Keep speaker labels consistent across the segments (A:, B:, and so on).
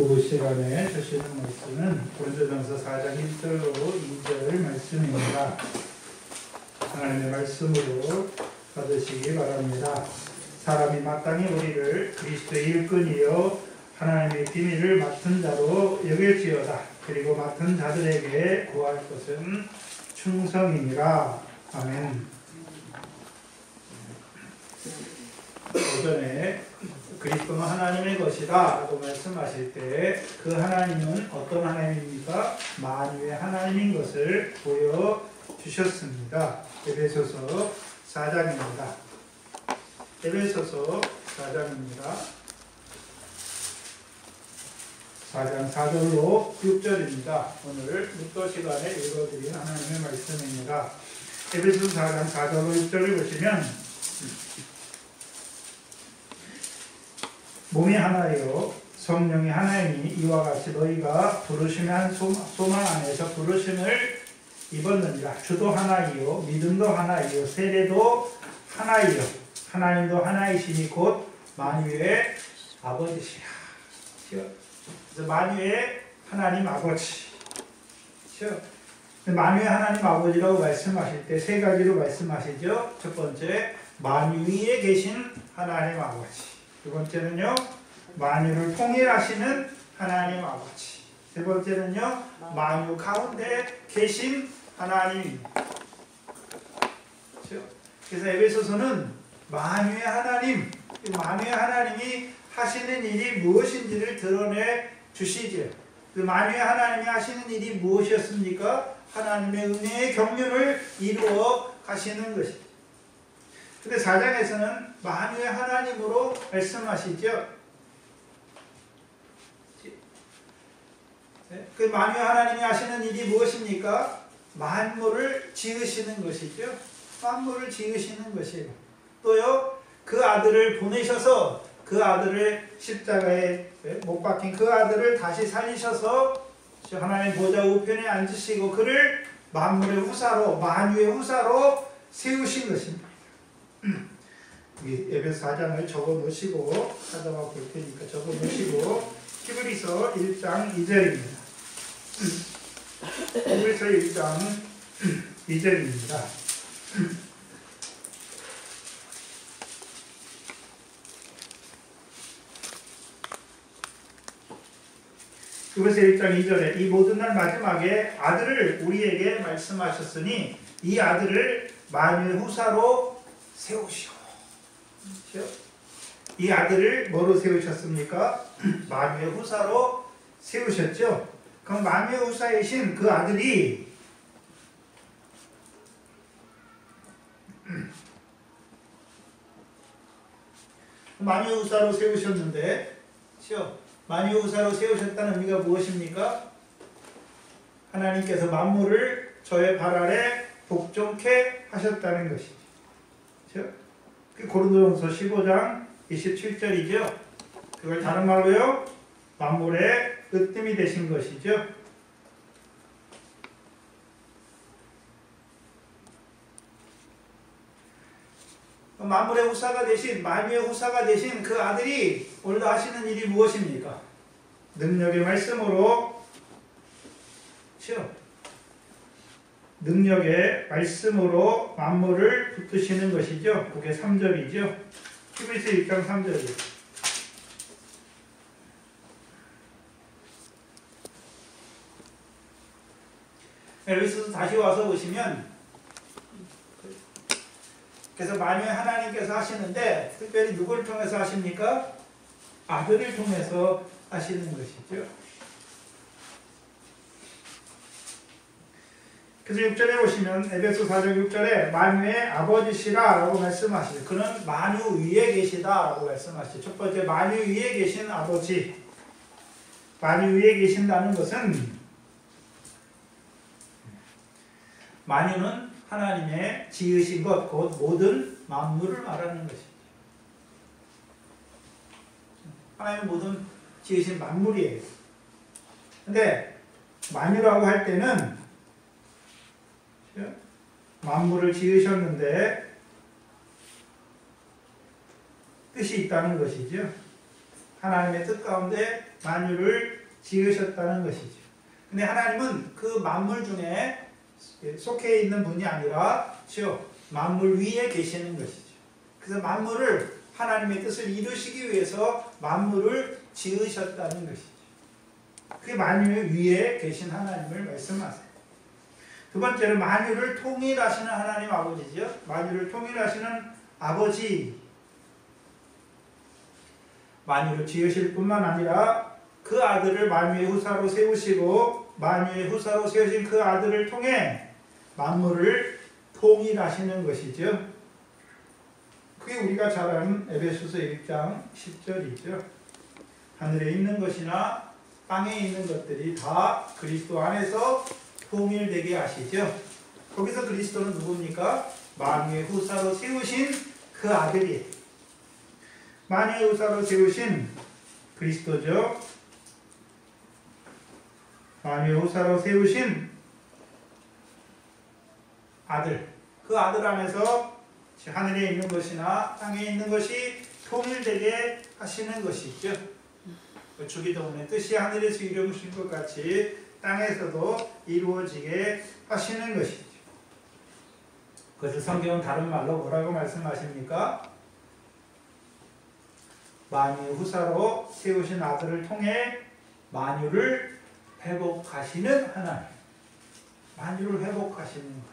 A: 그 시간에 주시는 말씀은 고린도전서 4장 1절로 2절 말씀입니다. 하나님의 말씀으로 받으시기 바랍니다. 사람이 마땅히 우리를 그리스도의 일꾼이요 하나님의 비밀을 맡은 자로 여길지어다. 그리고 맡은 자들에게 구할 것은 충성이니라. 아멘. 오전에 그리스도는 하나님의 것이다 라고 말씀하실 때 그 하나님은 어떤 하나님입니까? 만유의 하나님인 것을 보여주셨습니다. 에베소서 4장입니다. 에베소서 4장입니다. 4장 4절로 6절입니다. 오늘 묵도 시간에 읽어드린 하나님의 말씀입니다. 에베소서 4장 4절로 6절을 보시면 몸이 하나요 성령이 하나이니 이와 같이 너희가 부르심의 한 소망 안에서 부르심을 입었느니라. 주도 하나이요 믿음도 하나이요 세례도 하나이요 하나님도 하나이시니 곧 만유의 아버지시라. 그래서 만유의 하나님 아버지. 만유의 하나님 아버지라고 말씀하실 때 세 가지로 말씀하시죠. 첫 번째, 만유 위에 계신 하나님 아버지. 두 번째는요, 만유를 통일하시는 하나님 아버지. 세 번째는요, 만유 가운데 계신 하나님입니다. 그래서 에베소서는 만유의 하나님, 만유의 하나님이 하시는 일이 무엇인지를 드러내 주시죠. 그 만유의 하나님이 하시는 일이 무엇이었습니까? 하나님의 은혜의 경륜을 이루어 가시는 것입니다. 근데 4장에서는 만유의 하나님으로 말씀하시죠. 그 만유의 하나님이 하시는 일이 무엇입니까? 만물을 지으시는 것이죠. 만물을 지으시는 것이에요. 또요, 그 아들을 보내셔서 그 아들을 십자가에 못 박힌 그 아들을 다시 살리셔서 하나님 보좌 우편에 앉으시고 그를 만물의 후사로, 만유의 후사로 세우신 것입니다. 에베소 4장을 적어 놓으시고 찾아와 볼 테니까 적어 놓으시고 히브리서 1장 2절입니다. 히브리서 1장 2절입니다. 히브리서 1장 2절에 이 모든 날 마지막에 아들을 우리에게 말씀하셨으니 이 아들을 만유의 후사로 세우시오. 이 아들을 뭐로 세우셨습니까? 만유의 후사로 세우셨죠. 그럼 만유의 후사이신 그 아들이 만유의 후사로 세우셨는데, 만유의 후사로 세우셨다는 의미가 무엇입니까? 하나님께서 만물을 저의 발 아래 복종케 하셨다는 것이죠. 고린도전서 15장 27절이죠. 그걸 다른 말로요, 만물의 으뜸이 되신 것이죠. 만물의 후사가 되신, 만유의 후사가 되신 그 아들이 오늘도 하시는 일이 무엇입니까? 능력의 말씀으로, 능력의 말씀으로 만물을 붙드시는 것이죠. 그게 3절이죠. 히브리서 1장 3절이죠. 여기서 다시 와서 보시면, 그래서 만유의 하나님께서 하시는데 특별히 누구를 통해서 하십니까? 아들을 통해서 하시는 것이죠. 그래서 6절에 보시면 에베소 4장 6절에 만유의 아버지시라 라고 말씀하시죠. 그는 만유 위에 계시다 라고 말씀하시죠. 첫 번째, 만유 위에 계신 아버지. 만유 위에 계신다는 것은 만유는 하나님의 지으신 것, 곧 모든 만물을 말하는 것이죠. 하나님은 모든 지으신 만물이에요. 근데 만유라고 할 때는 만물을 지으셨는데 뜻이 있다는 것이죠. 하나님의 뜻 가운데 만유를 지으셨다는 것이죠. 근데 하나님은 그 만물 중에 속해 있는 분이 아니라 만물 위에 계시는 것이죠. 그래서 만물을 하나님의 뜻을 이루시기 위해서 만물을 지으셨다는 것이죠. 그 만유 위에 계신 하나님을 말씀하세요. 두 번째는 만유를 통일하시는 하나님 아버지죠. 만유를 통일하시는 아버지. 만유를 지으실 뿐만 아니라 그 아들을 만유의 후사로 세우시고 만유의 후사로 세우신 그 아들을 통해 만물을 통일하시는 것이죠. 그게 우리가 잘 아는 에베소서 1장 10절이죠. 하늘에 있는 것이나 땅에 있는 것들이 다 그리스도 안에서 통일되게 하시죠. 거기서 그리스도는 누굽니까? 만유의 후사로 세우신 그 아들이 만유의 후사로 세우신 그리스도죠. 만유의 후사로 세우신 아들, 그 아들 안에서 하늘에 있는 것이나 땅에 있는 것이 통일되게 하시는 것이죠. 주기도문의 뜻이 하늘에서 이루어진 것 같이 땅에서도 이루어지게 하시는 것이죠. 그것을 성경은 다른 말로 뭐라고 말씀하십니까? 만유 후사로 세우신 아들을 통해 만유를 회복하시는 하나님. 만유를 회복하시는 거예요.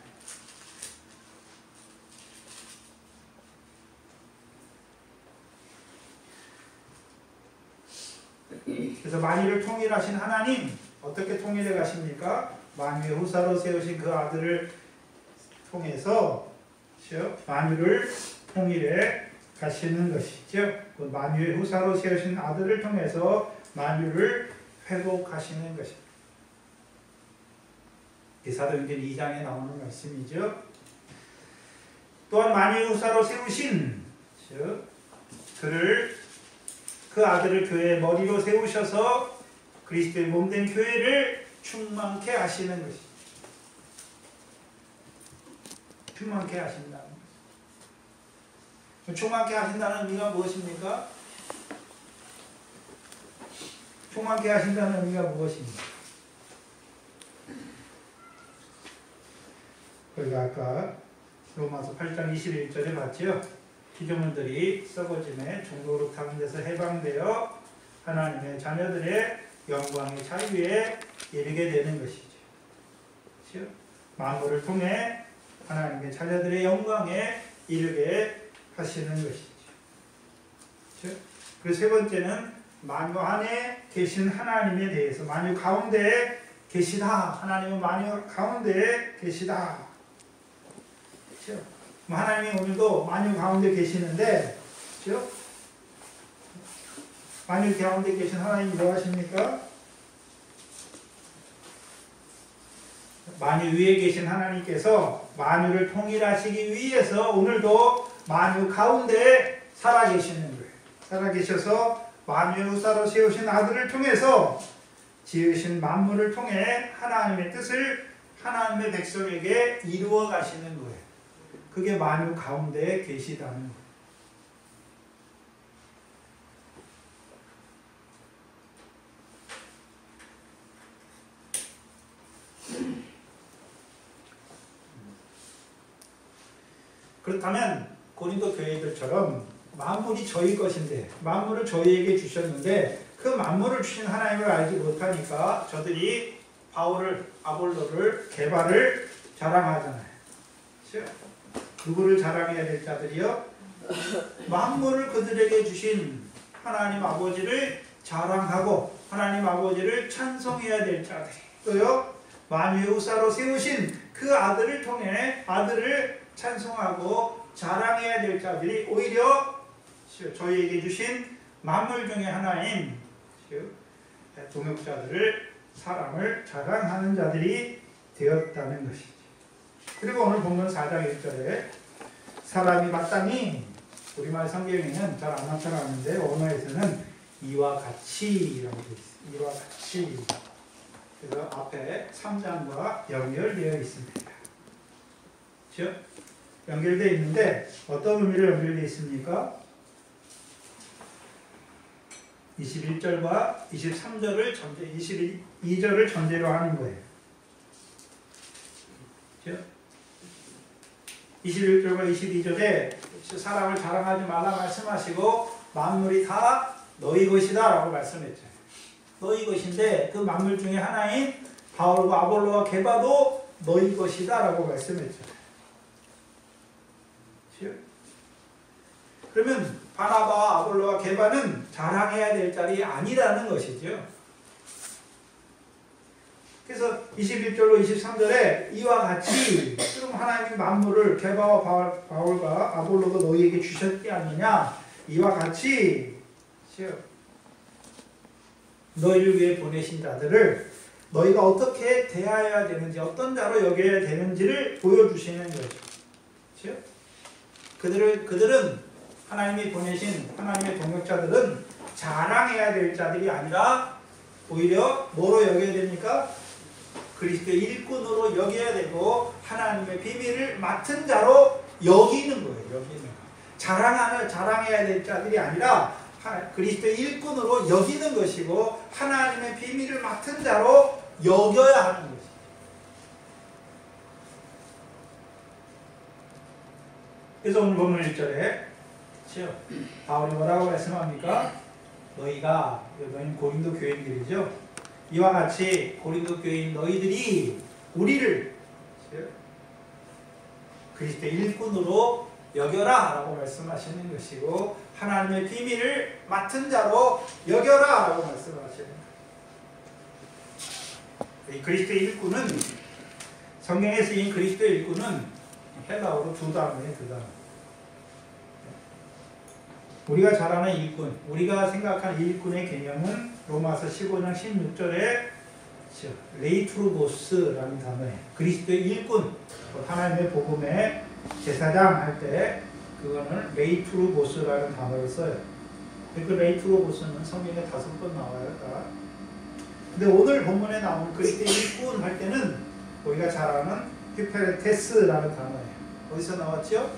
A: 그래서 만유를 통일하신 하나님, 어떻게 통일해 가십니까? 만유의 후사로 세우신 그 아들을 통해서 만유를 통일해 가시는 것이죠. 그 만유의 후사로 세우신 아들을 통해서 만유를 회복하시는 것입니다. 사도행전 2장에 나오는 말씀이죠. 또한 만유의 후사로 세우신 그 아들을 교회의 머리로 세우셔서 그리스도의 몸된 교회를 충만케 하시는 것입니다. 충만케 하신다는 것입니다. 충만케 하신다는 의미가 무엇입니까? 충만케 하신다는 의미가 무엇입니까? 우리가 아까 로마서 8장 21절에 봤죠. 피조물들이 썩어짐에 종로로 타는 데서 해방되어 하나님의 자녀들의 영광의 자유에 이르게 되는 것이죠. 그렇죠? 만물을 통해 하나님의 자녀들의 영광에 이르게 하시는 것이죠. 그렇죠? 그리고 세 번째는 만유 안에 계신 하나님에 대해서 만유 가운데에 계시다. 하나님은 만유 가운데에 계시다. 그렇죠? 하나님이 오늘도 만유 가운데 계시는데, 그렇죠? 만유 가운데 계신 하나님이 뭐 하십니까? 만유 위에 계신 하나님께서 만유를 통일하시기 위해서 오늘도 만유 가운데 살아계시는 거예요. 살아계셔서 만유의 후사로 세우신 아들을 통해서 지으신 만물을 통해 하나님의 뜻을 하나님의 백성에게 이루어 가시는 거예요. 그게 만유 가운데 계시다는 거예요. 그렇다면 고린도 교회들처럼 만물이 저희 것인데 만물을 저희에게 주셨는데 그 만물을 주신 하나님을 알지 못하니까 저들이 바울을 아볼로를 개발을 자랑하잖아요. 그렇죠? 누구를 자랑해야 될 자들이요? 만물을 그들에게 주신 하나님 아버지를 자랑하고 하나님 아버지를 찬송해야 될 자들. 또요 만유의 후사로 세우신 그 아들을 통해 아들을 찬송하고 자랑해야 될 자들이 오히려 저희에게 주신 만물 중에 하나인 동역자들을 사랑을 자랑하는 자들이 되었다는 것이죠. 그리고 오늘 본문 4장 1절에 사람이 마땅히 우리말 성경에는 잘 안 나타나는데 언어에서는 이와 같이라고 되어 있습니다. 이와 같이. 그래서 앞에 3장과 연결되어 있습니다. 그렇죠? 연결되어 있는데 어떤 의미로 연결되어 있습니까? 21절과 23절을 전제, 22절을 전제로 하는 거예요. 그렇죠? 21절과 22절에 사람을 자랑하지 말라 말씀하시고 만물이 다 너희 것이다 라고 말씀했죠. 너희 것인데 그 만물 중에 하나인 바울과 아볼로와 게바도 너희 것이다 라고 말씀했죠. 그렇죠? 그러면 바나바와 아볼로와 게바는 자랑해야 될 자리 아니라는 것이죠. 그래서 21절로 23절에 이와 같이 그럼 하나님 만물을 게바와 바울과 아볼로가 너희에게 주셨지 않느냐, 이와 같이 너희를 위해 보내신 자들을 너희가 어떻게 대하여야 되는지, 어떤 자로 여겨야 되는지를 보여주시는 거죠. 그렇죠? 그들은 하나님이 보내신 하나님의 동역자들은 자랑해야 될 자들이 아니라 오히려 뭐로 여겨야 됩니까? 그리스도의 일꾼으로 여겨야 되고 하나님의 비밀을 맡은 자로 여기는 거예요. 여기는 거. 자랑해야 될 자들이 아니라 그리스도의 일꾼으로 여기는 것이고 하나님의 비밀을 맡은 자로 여겨야 하는 것이죠. 그래서 오늘 본문 1절에 바울이 뭐라고 말씀합니까? 너희가, 여기는 고린도 교인들이죠. 이와 같이 고린도 교인 너희들이 우리를 그리스도의 일꾼으로 여겨라 라고 말씀하시는 것이고 하나님의 비밀을 맡은 자로 여겨라 라고 말씀하시는 거예요. 그리스도의 일꾼은, 성경에 쓰인 그리스도의 일꾼은 헬라어로 두 단어예요. 두 단어. 우리가 잘 아는 일꾼, 우리가 생각하는 일꾼의 개념은 로마서 15장 16절에 레이투로보스라는 단어예요. 그리스도의 일꾼, 하나님의 복음의 제사장 할 때 그거는 레이투로보스라는 단어를 써요. 그 레이투로보스는 성경에 5번 나와요. 근데 오늘 본문에 나온 그리스도의 일꾼 할 때는 우리가 잘 아는 휴페레테스라는 단어예요. 어디서 나왔죠?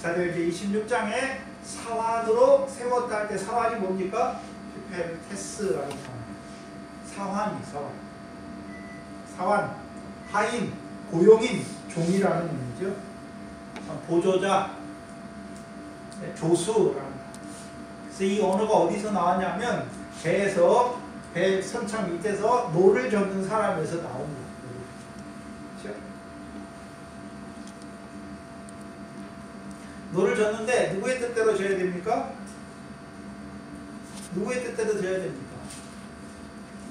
A: 사도행전 26장에 사환으로 세웠다 할 때 사환이 뭡니까? 휴페레테스라는 단어예요. 사환, 하인, 고용인, 종이라는 의미죠. 보조자, 조수라는 단어. 그래서 이 언어가 어디서 나왔냐면 배에서, 배 선창 밑에서 노를 젓는 사람에서 나온 거예요. 그렇죠? 노를 젓는데 누구의 뜻대로 져야 됩니까? 누구의 뜻대로 져야 됩니까?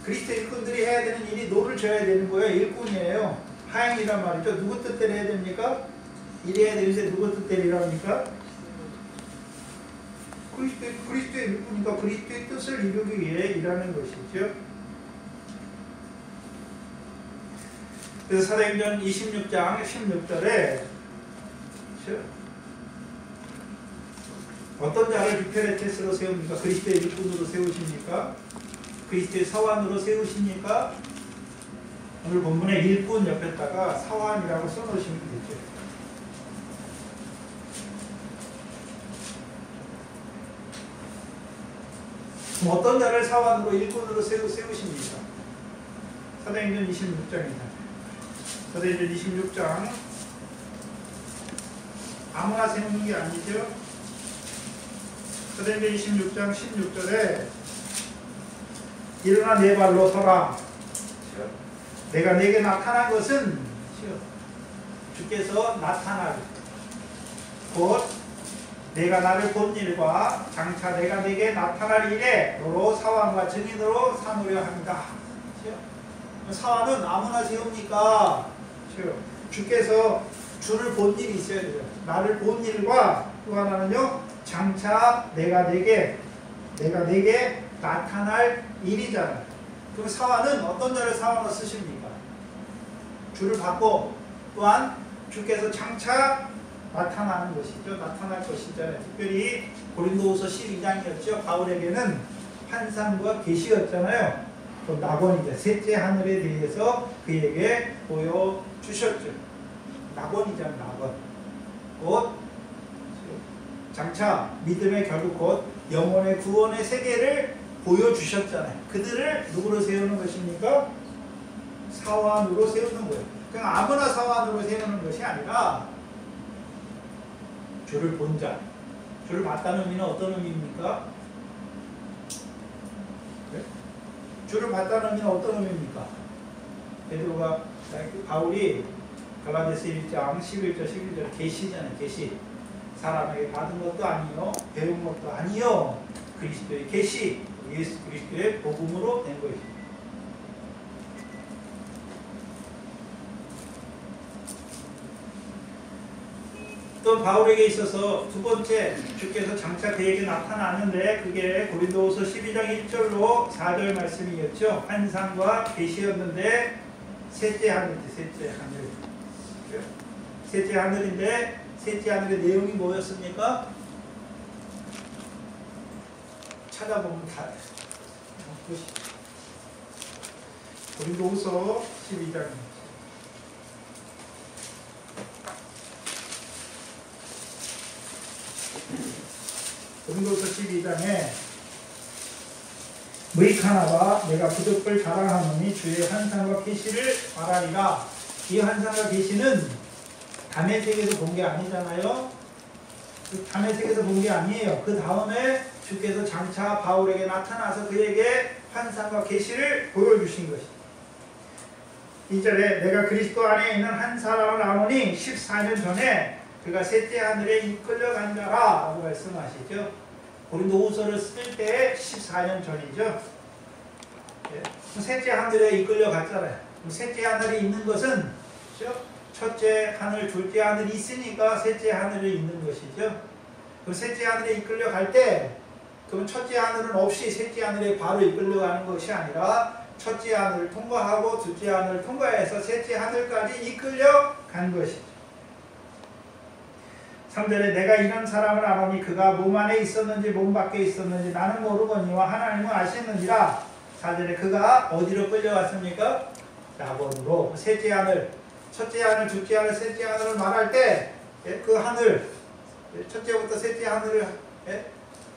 A: 그리스도 일꾼들이 해야 되는 일이 노를 져야 되는 거예요. 일꾼이에요. 하인이란 말이죠. 누구 뜻대로 해야 됩니까? 일해야 되는데 누구 뜻대로 일합니까? 그리스도의 일꾼이니까 그리스도의 뜻을 이루기 위해 일하는 것이죠. 그래서 사도행전 26장 16절에 어떤 자를 휴페레테스로 세웁니까? 그리스도의 일꾼으로 세우십니까? 그리스도의 사환으로 세우십니까? 오늘 본문에 일꾼 옆에다가 사환이라고 써놓으시면 되죠. 그럼 어떤 자를 사환으로 일꾼으로 세우십니까? 사도행전 26장입니다. 사도행전 26장 아무나 세우는 게 아니죠. 사도행전 26장 16절에 일어나 네 발로 서라. 내가 내게 나타난 것은 주께서 나타날 곧 내가 나를 본 일과 장차 내가 내게 나타날 일에 너로 사환과 증인으로 삼으려 합니다. 사환은 아무나 세웁니까? 주께서 주를 본 일이 있어야 돼요. 나를 본 일과 또 하나는요, 장차 내가 내게 나타날 일이잖아요. 그럼 사환은 어떤 자를 사환으로 쓰십니까? 주를 받고 또한 주께서 장차 나타나는 것이죠. 나타날 것이잖아요. 특별히 고린도후서 12장이었죠. 바울에게는 환상과 계시였잖아요. 또 낙원이죠. 셋째 하늘에 대해서 그에게 보여주셨죠. 낙원이잖아요. 낙원. 곧 장차 믿음의 결국 곧 영혼의 구원의 세계를 보여주셨잖아요. 그들을 누구로 세우는 것입니까? 사환으로 세우는 거예요. 그냥 아무나 사환으로 세우는 것이 아니라 주를 본 자. 주를 봤다는 의미는 어떤 의미입니까? 네? 주를 봤다는 의미는 어떤 의미입니까? 베드로가 바울이 갈라디아서 1장 11절 11절 계시잖아요. 계시. 사람에게 받은 것도 아니요 배운 것도 아니요 그리스도의 계시 예수 그리스도의 복음으로 된 것입니다. 또 바울에게 있어서 두 번째 주께서 장차 그에게 나타나는데 그게 고린도후서 12장 1절로 4절 말씀이었죠. 환상과 계시였는데 셋째 하늘이지. 셋째 하늘인데 셋째 하늘의 내용이 뭐였습니까? 찾아보면 다 고린도후서 12장입니다. 고린도서 12장에 무익하나봐 내가 부득불 자랑하노니 주의 환상과 계시를 말하리라. 이 환상과 계시는 담의 책에서 본 게 아니잖아요. 담의 책에서 본 게 아니에요. 그 다음에 주께서 장차 바울에게 나타나서 그에게 환상과 계시를 보여주신 것이죠. 2절에 내가 그리스도 안에 있는 한 사람을 아노니 14년 전에 그가 셋째 하늘에 이끌려간 자라 라고 말씀하시죠. 고린도후서를 쓸 때 14년 전이죠. 셋째 하늘에 이끌려갔잖아요. 셋째 하늘에 있는 것은 첫째 하늘, 둘째 하늘이 있으니까 셋째 하늘에 있는 것이죠. 그럼 셋째 하늘에 이끌려갈 때 그럼 첫째 하늘은 없이 셋째 하늘에 바로 이끌려가는 것이 아니라 첫째 하늘을 통과하고 둘째 하늘을 통과해서 셋째 하늘까지 이끌려간 것이죠. 3절에 내가 이런 사람을 아노니 그가 몸 안에 있었는지 몸 밖에 있었는지 나는 모르거니와 하나님은 아시느니라. 4절에 그가 어디로 끌려갔습니까? 낙원으로. 셋째 하늘, 첫째 하늘, 둘째 하늘, 셋째 하늘을 말할 때 그 하늘, 첫째부터 셋째 하늘을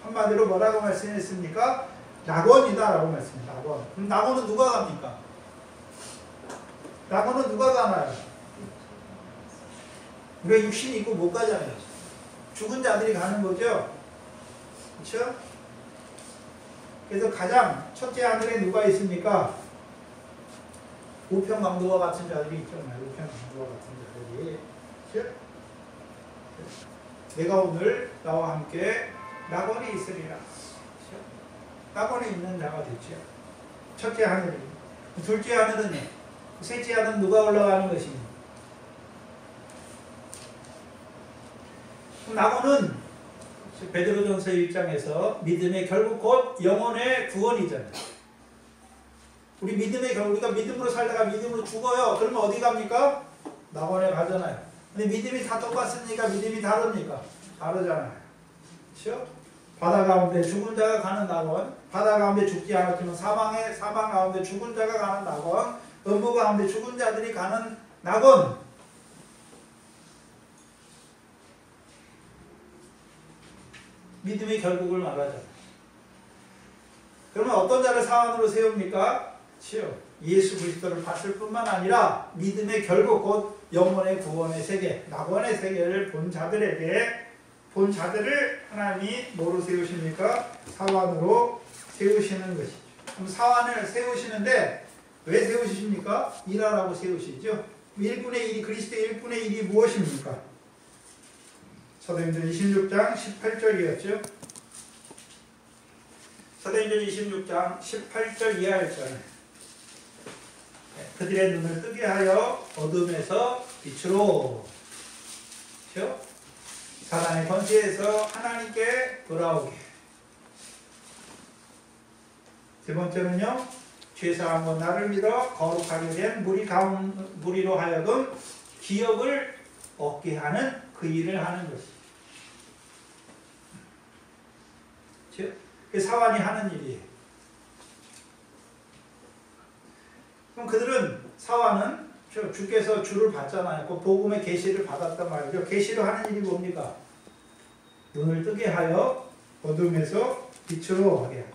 A: 한마디로 뭐라고 말씀했습니까? 낙원이다 라고 말씀합니다. 낙원. 그럼 낙원은 누가 갑니까? 낙원은 누가 가나요? 우리가 육신이 있고 못 가잖아요. 죽은 자들이 가는 거죠. 그렇죠? 그래서 가장 첫째 하늘에 누가 있습니까? 우편강도와 같은 자들이 있잖아요. 우편강도와 같은 자들이. 그렇죠? 내가 오늘 나와 함께 낙원에 있으리라. 그렇죠? 낙원에 있는 자가 됐죠. 첫째 하늘이. 둘째 하늘은 셋째 하늘은 누가 올라가는 것입니까? 낙원은 베드로전서 1장에서 믿음의 결국 곧 영혼의 구원이잖아요. 우리 믿음의 결국 우리가 믿음으로 살다가 믿음으로 죽어요. 그러면 어디 갑니까? 낙원에 가잖아요. 근데 믿음이 다 똑같습니까? 믿음이 다릅니까? 다르잖아요. 그렇죠? 바다 가운데 죽은 자가 가는 낙원, 바다 가운데 죽지 않았지만 사망 가운데 죽은 자가 가는 낙원, 음부 가운데 죽은 자들이 가는 낙원. 믿음의 결국을 말하잖아요. 그러면 어떤 자를 사환으로 세웁니까? 예수 그리스도를 봤을 뿐만 아니라 믿음의 결국 곧 영혼의 구원의 세계, 낙원의 세계를 본 자들에게 본 자들을 하나님이 뭐로 세우십니까? 사환으로 세우시는 것이죠. 그럼 사환을 세우시는데 왜 세우십니까? 일하라고 세우시죠. 1분의 1이 그리스도의 1분의 1이 무엇입니까? 사도행전 26장 18절이었죠. 사도행전 26장 18절 이하 1절. 그들의 눈을 뜨게 하여 어둠에서 빛으로, 그렇죠? 사단의 권세에서 하나님께 돌아오게. 세 번째는요, 죄사함과 나를 믿어 거룩하게 된 무리로 하여금 기업을 얻게 하는 그 일을 하는 것이죠. 그 사환이 하는 일이에요. 그럼 그들은 사환은 주께서 주를 봤잖아요. 그 복음의 계시를 받았단 말이죠. 계시를 하는 일이 뭡니까? 눈을 뜨게 하여 어둠에서 빛으로 하게 하죠.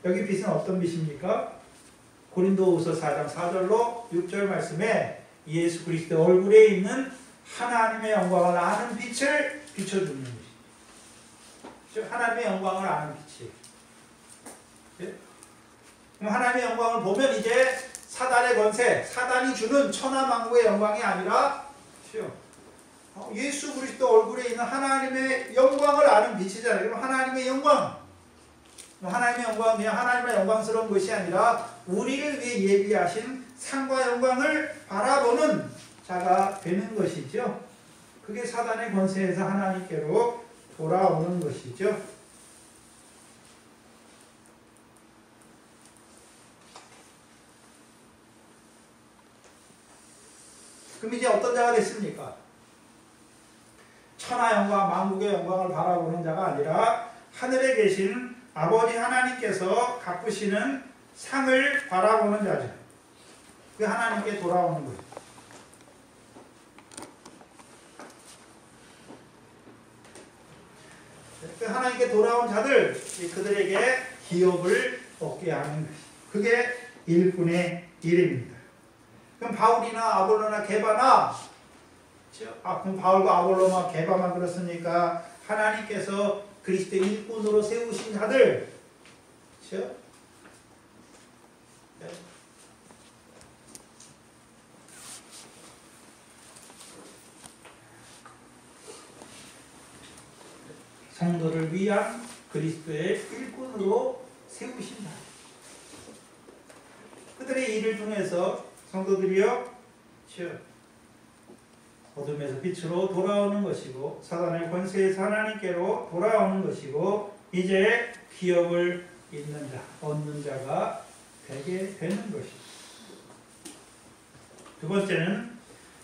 A: 여기 빛은 어떤 빛입니까? 고린도후서 4장 4절로 6절 말씀에 예수 그리스도 얼굴에 있는 하나님의 영광을 아는 빛을 비춰주는 것이죠. 하나님의 영광을 아는 빛이에요. 예? 그럼 하나님의 영광을 보면 이제 사단의 권세, 사단이 주는 천하만국의 영광이 아니라 예수 그리스도 얼굴에 있는 하나님의 영광을 아는 빛이잖아요. 그럼 하나님의 영광, 하나님의 영광은 그냥 하나님의 영광스러운 것이 아니라 우리를 위해 예비하신 상과 영광을 바라보는 자가 되는 것이죠. 그게 사단의 권세에서 하나님께로 돌아오는 것이죠. 그럼 이제 어떤 자가 됐습니까? 천하 영광, 만국의 영광을 바라보는 자가 아니라 하늘에 계신 아버지 하나님께서 갚으시는 상을 바라보는 자죠. 그 하나님께 돌아오는 거예요. 그 하나님께 돌아온 자들, 그들에게 기업을 얻게 하는 것이. 그게 일꾼의 일입니다. 그럼 바울이나 아볼로나 게바나, 그럼 바울과 아볼로나 게바만 그렇습니까? 하나님께서 그리스도 일꾼으로 세우신 자들, 그렇죠? 네. 성도를 위한 그리스도의 일꾼으로 세우신 자. 그들의 일을 통해서 성도들이요, 어둠에서 빛으로 돌아오는 것이고 사단의 권세에서 하나님께로 돌아오는 것이고 이제 기업을 얻는 자, 얻는 자가 되게 되는 것입니다. 두 번째는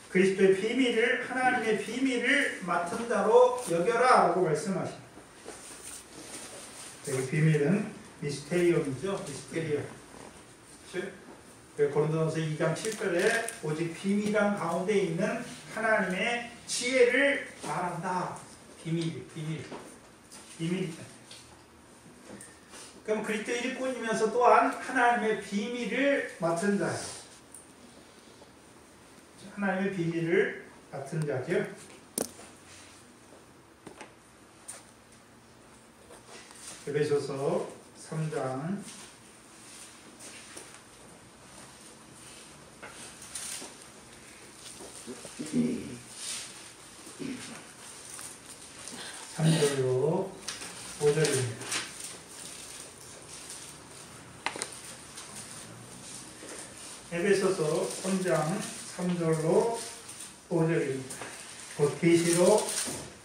A: 그리스도의 비밀을, 하나님의 비밀을 맡은 자로 여겨라 라고 말씀하십니다. 이 비밀은 미스테리움이죠. 미스테리움. 고린도전서 2장 7절에 오직 비밀한 가운데 있는 하나님의 지혜를 말한다. 비밀이잖아요. 그럼 그리스도 일꾼이면서 또한 하나님의 비밀을 맡은 자예요. 하나님의 비밀을 맡은 자죠. 에베소서 3장 3절로 5절입니다. 에베소서 3장 3절로 5절입니다. 곧 계시로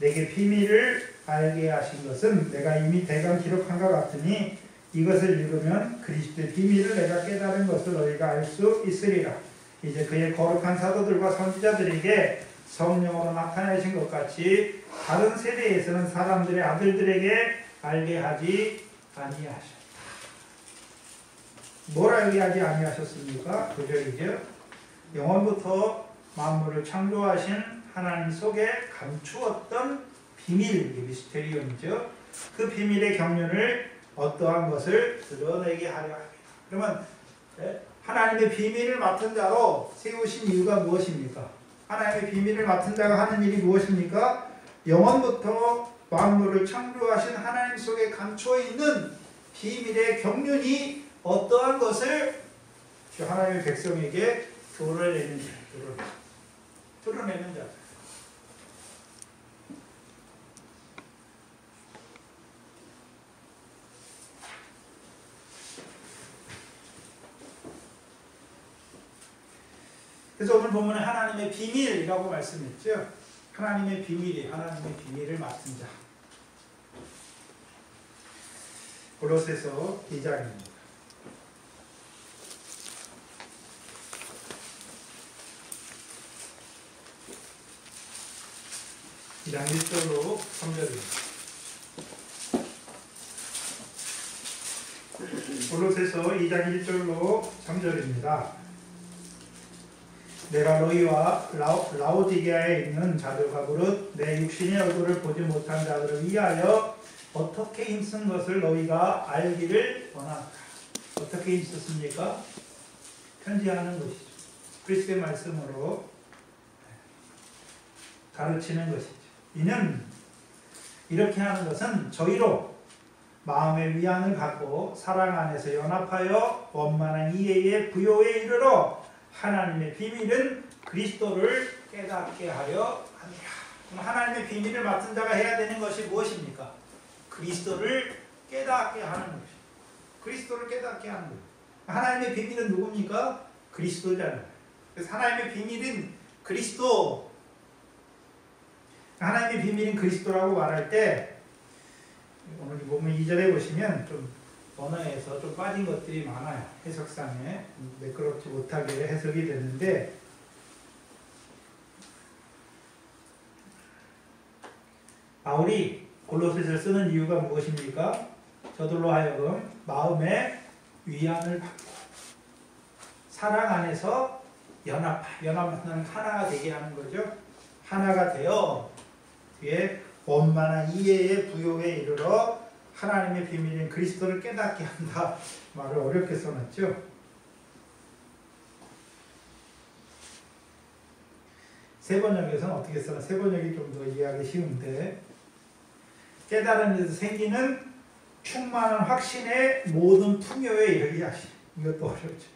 A: 내게 비밀을 알게 하신 것은 내가 이미 대강 기록한 것 같으니 이것을 읽으면 그리스도의 비밀을 내가 깨달은 것을 너희가 알 수 있으리라. 이제 그의 거룩한 사도들과 선지자들에게 성령으로 나타내신 것 같이 다른 세대에서는 사람들의 아들들에게 알게 하지 아니하셨다. 뭘 알게 하지 아니하셨습니까? 9절이죠. 영원부터 만물을 창조하신 하나님 속에 감추었던 비밀, 미스테리움이죠. 그 비밀의 경륜을 어떠한 것을 드러내게 하려 합니다. 그러면 하나님의 비밀을 맡은 자로 세우신 이유가 무엇입니까? 하나님의 비밀을 맡은 자가 하는 일이 무엇입니까? 영원부터 만물을 창조하신 하나님 속에 감추어 있는 비밀의 경륜이 어떠한 것을 하나님의 백성에게 드러내는 자. 그래서 오늘 본문에 하나님의 비밀이라고 말씀했죠. 하나님의 비밀을 맡은 자. 골로새서 2장입니다. 2장 1절로 3절입니다. 골로새서 2장 1절로 3절입니다. 내가 너희와 라오디게아에 있는 자들과 무릇 내 육신의 얼굴을 보지 못한 자들을 위하여 어떻게 힘쓴 것을 너희가 알기를 원한다. 어떻게 있었습니까? 편지하는 것이죠. 그리스도의 말씀으로 가르치는 것이죠. 이는 이렇게 하는 것은 저희로 마음의 위안을 갖고 사랑 안에서 연합하여 원만한 이해의 부요에 이르러 하나님의 비밀은 그리스도를 깨닫게 하려 합니다. 하나님의 비밀을 맡은 자가 해야 되는 것이 무엇입니까? 그리스도를 깨닫게 하는 것이죠. 그리스도를 깨닫게 하는 거예요. 하나님의 비밀은 누굽니까? 그리스도잖아요. 그래서 하나님의 비밀은 그리스도, 하나님의 비밀은 그리스도라고 말할 때 오늘 보면 2절에 보시면 좀 언어에서 좀 빠진 것들이 많아요. 해석상에 매끄럽지 못하게 해석이 되는데 바울이 골로새서를 쓰는 이유가 무엇입니까? 저들로 하여금 마음의 위안을 받고 사랑 안에서 연합하는 하나가 되게 하는 거죠. 하나가 되어 뒤에 원만한 이해의 부요에 이르러 하나님의 비밀인 그리스도를 깨닫게 한다. 말을 어렵게 써놨죠. 세번역에서는 어떻게 써나? 세번역이 좀 더 이해하기 쉬운데 깨달은 데서 생기는 충만한 확신의 모든 풍요에 이르게 하시. 이것도 어렵죠.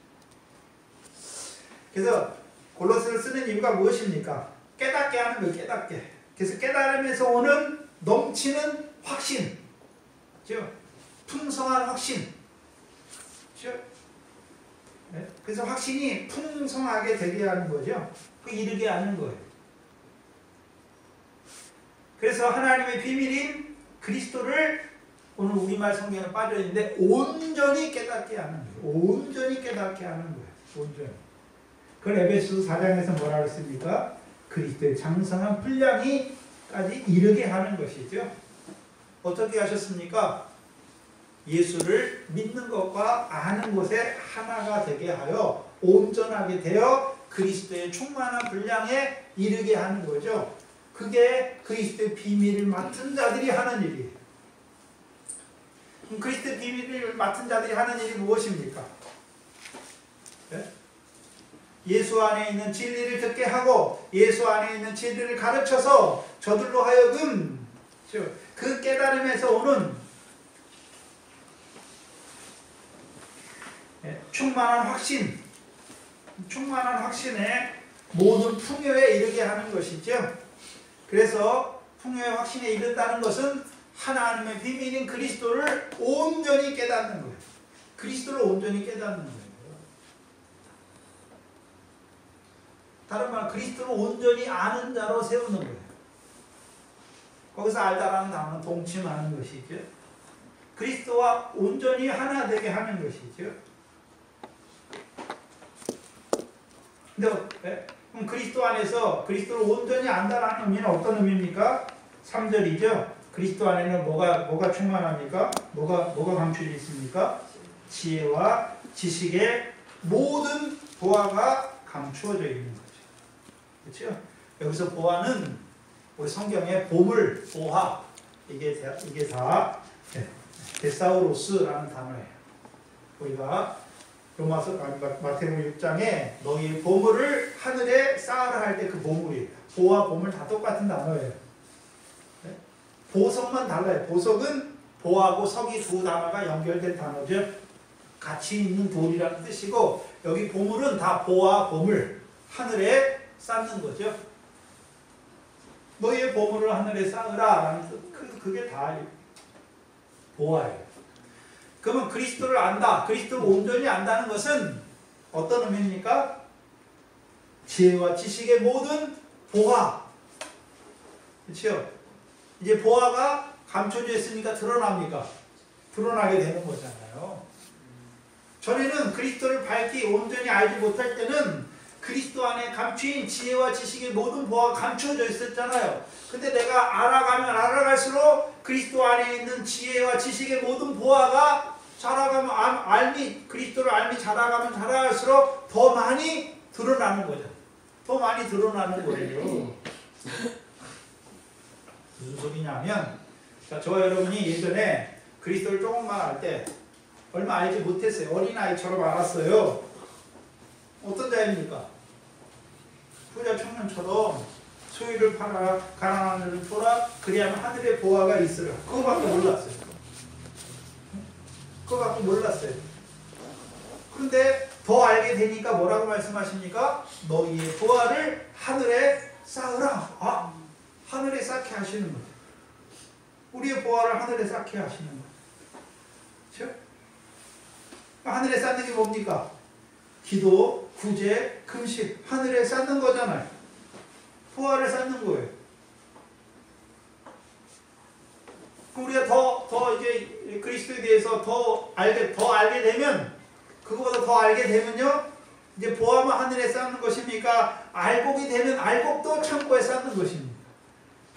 A: 그래서 골로새를 쓰는 이유가 무엇입니까? 깨닫게 하는 거예요. 깨닫게. 그래서 깨달음에서 오는 넘치는 확신, 그렇죠? 풍성한 확신, 그렇죠? 네? 그래서 확신이 풍성하게 되게 하는 거죠. 그 이르게 하는 거예요. 그래서 하나님의 비밀인 그리스도를 오늘 우리말 성경에 빠져 있는데 온전히 깨닫게 하는 거예요. 온전히 깨닫게 하는 거예요. 온전히. 그걸 에베소서 4장에서 뭐라고 했습니까? 그리스도의 장성한 분량이까지 이르게 하는 것이죠. 어떻게 하셨습니까? 예수를 믿는 것과 아는 것에 하나가 되게 하여 온전하게 되어 그리스도의 충만한 분량에 이르게 하는 거죠. 그게 그리스도의 비밀을 맡은 자들이 하는 일이에요. 그리스도의 비밀을 맡은 자들이 하는 일이 무엇입니까? 네? 예수 안에 있는 진리를 듣게 하고 예수 안에 있는 진리를 가르쳐서 저들로 하여금 그 깨달음에서 오는 충만한 확신의 모든 풍요에 이르게 하는 것이죠. 그래서 풍요의 확신에 이른다는 것은 하나님의 비밀인 그리스도를 온전히 깨닫는 거예요. 그리스도를 온전히 깨닫는 거예요. 다른 말 그리스도를 온전히 아는 자로 세우는 거예요. 거기서 알다라는 단어는 동침하는 것이죠. 그리스도와 온전히 하나 되게 하는 것이죠. 근데 그럼 그리스도 안에서 그리스도를 온전히 안다라는 의미는 어떤 의미입니까? 3절이죠. 그리스도 안에는 뭐가 충만합니까? 뭐가 감춰져 있습니까? 지혜와 지식의 모든 보화가 감추어져 있는 거죠. 그렇죠? 여기서 보화는 우리 성경의 보물, 보화 이게 다 데사우로스라는 단어예요. 우리가 로마서 마태복음 6장에 너희 보물을 하늘에 쌓으라 할 때 그 보물이에요. 보화, 보물 다 똑같은 단어예요. 네? 보석만 달라요. 보석은 보하고 석이 두 단어가 연결된 단어죠. 같이 있는 돌이라는 뜻이고 여기 보물은 다 보화, 보물 하늘에 쌓는 거죠. 너희의 보물을 하늘에 쌓으라 라는 뜻. 그게 다 보화예요. 그러면 그리스도를 안다, 그리스도를 온전히 안다는 것은 어떤 의미입니까? 지혜와 지식의 모든 보화. 그렇죠? 이제 보화가 감춰져 있으니까 드러납니까? 드러나게 되는 거잖아요. 전에는 그리스도를 밝히 온전히 알지 못할 때는 그리스도 안에 감추인 지혜와 지식의 모든 보화가 감춰져 있었잖아요. 근데 내가 알아가면 알아갈수록 그리스도 안에 있는 지혜와 지식의 모든 보화가 그리스도를 알미 자라가면 자라갈수록 더 많이 드러나는 거죠. 더 많이 드러나는 거예요. 무슨 소리냐면, 저와 여러분이 예전에 그리스도를 조금만 알 때, 얼마 알지 못했어요. 어린아이처럼 알았어요. 어떤 자입니까? 부자 청년처럼 소유를 팔아 가난한 자를 줘라 그리하면 하늘의 보화가 있으라. 그거밖에 몰랐어요. 그거밖에 몰랐어요. 그런데 더 알게 되니까 뭐라고 말씀하십니까? 너희의 보화를 하늘에 쌓으라. 아, 하늘에 쌓게 하시는 거예요. 우리의 보화를 하늘에 쌓게 하시는 거예요. 그렇죠? 하늘에 쌓는 게 뭡니까? 기도, 구제, 금식, 하늘에 쌓는 거잖아요. 보화를 쌓는 거예요. 우리가 더 이제 그리스도에 대해서 더 알게 되면, 그거보다 더 알게 되면요, 이제 보화만 하늘에 쌓는 것입니까? 알곡이 되면 알곡도 창고에 쌓는 것입니다.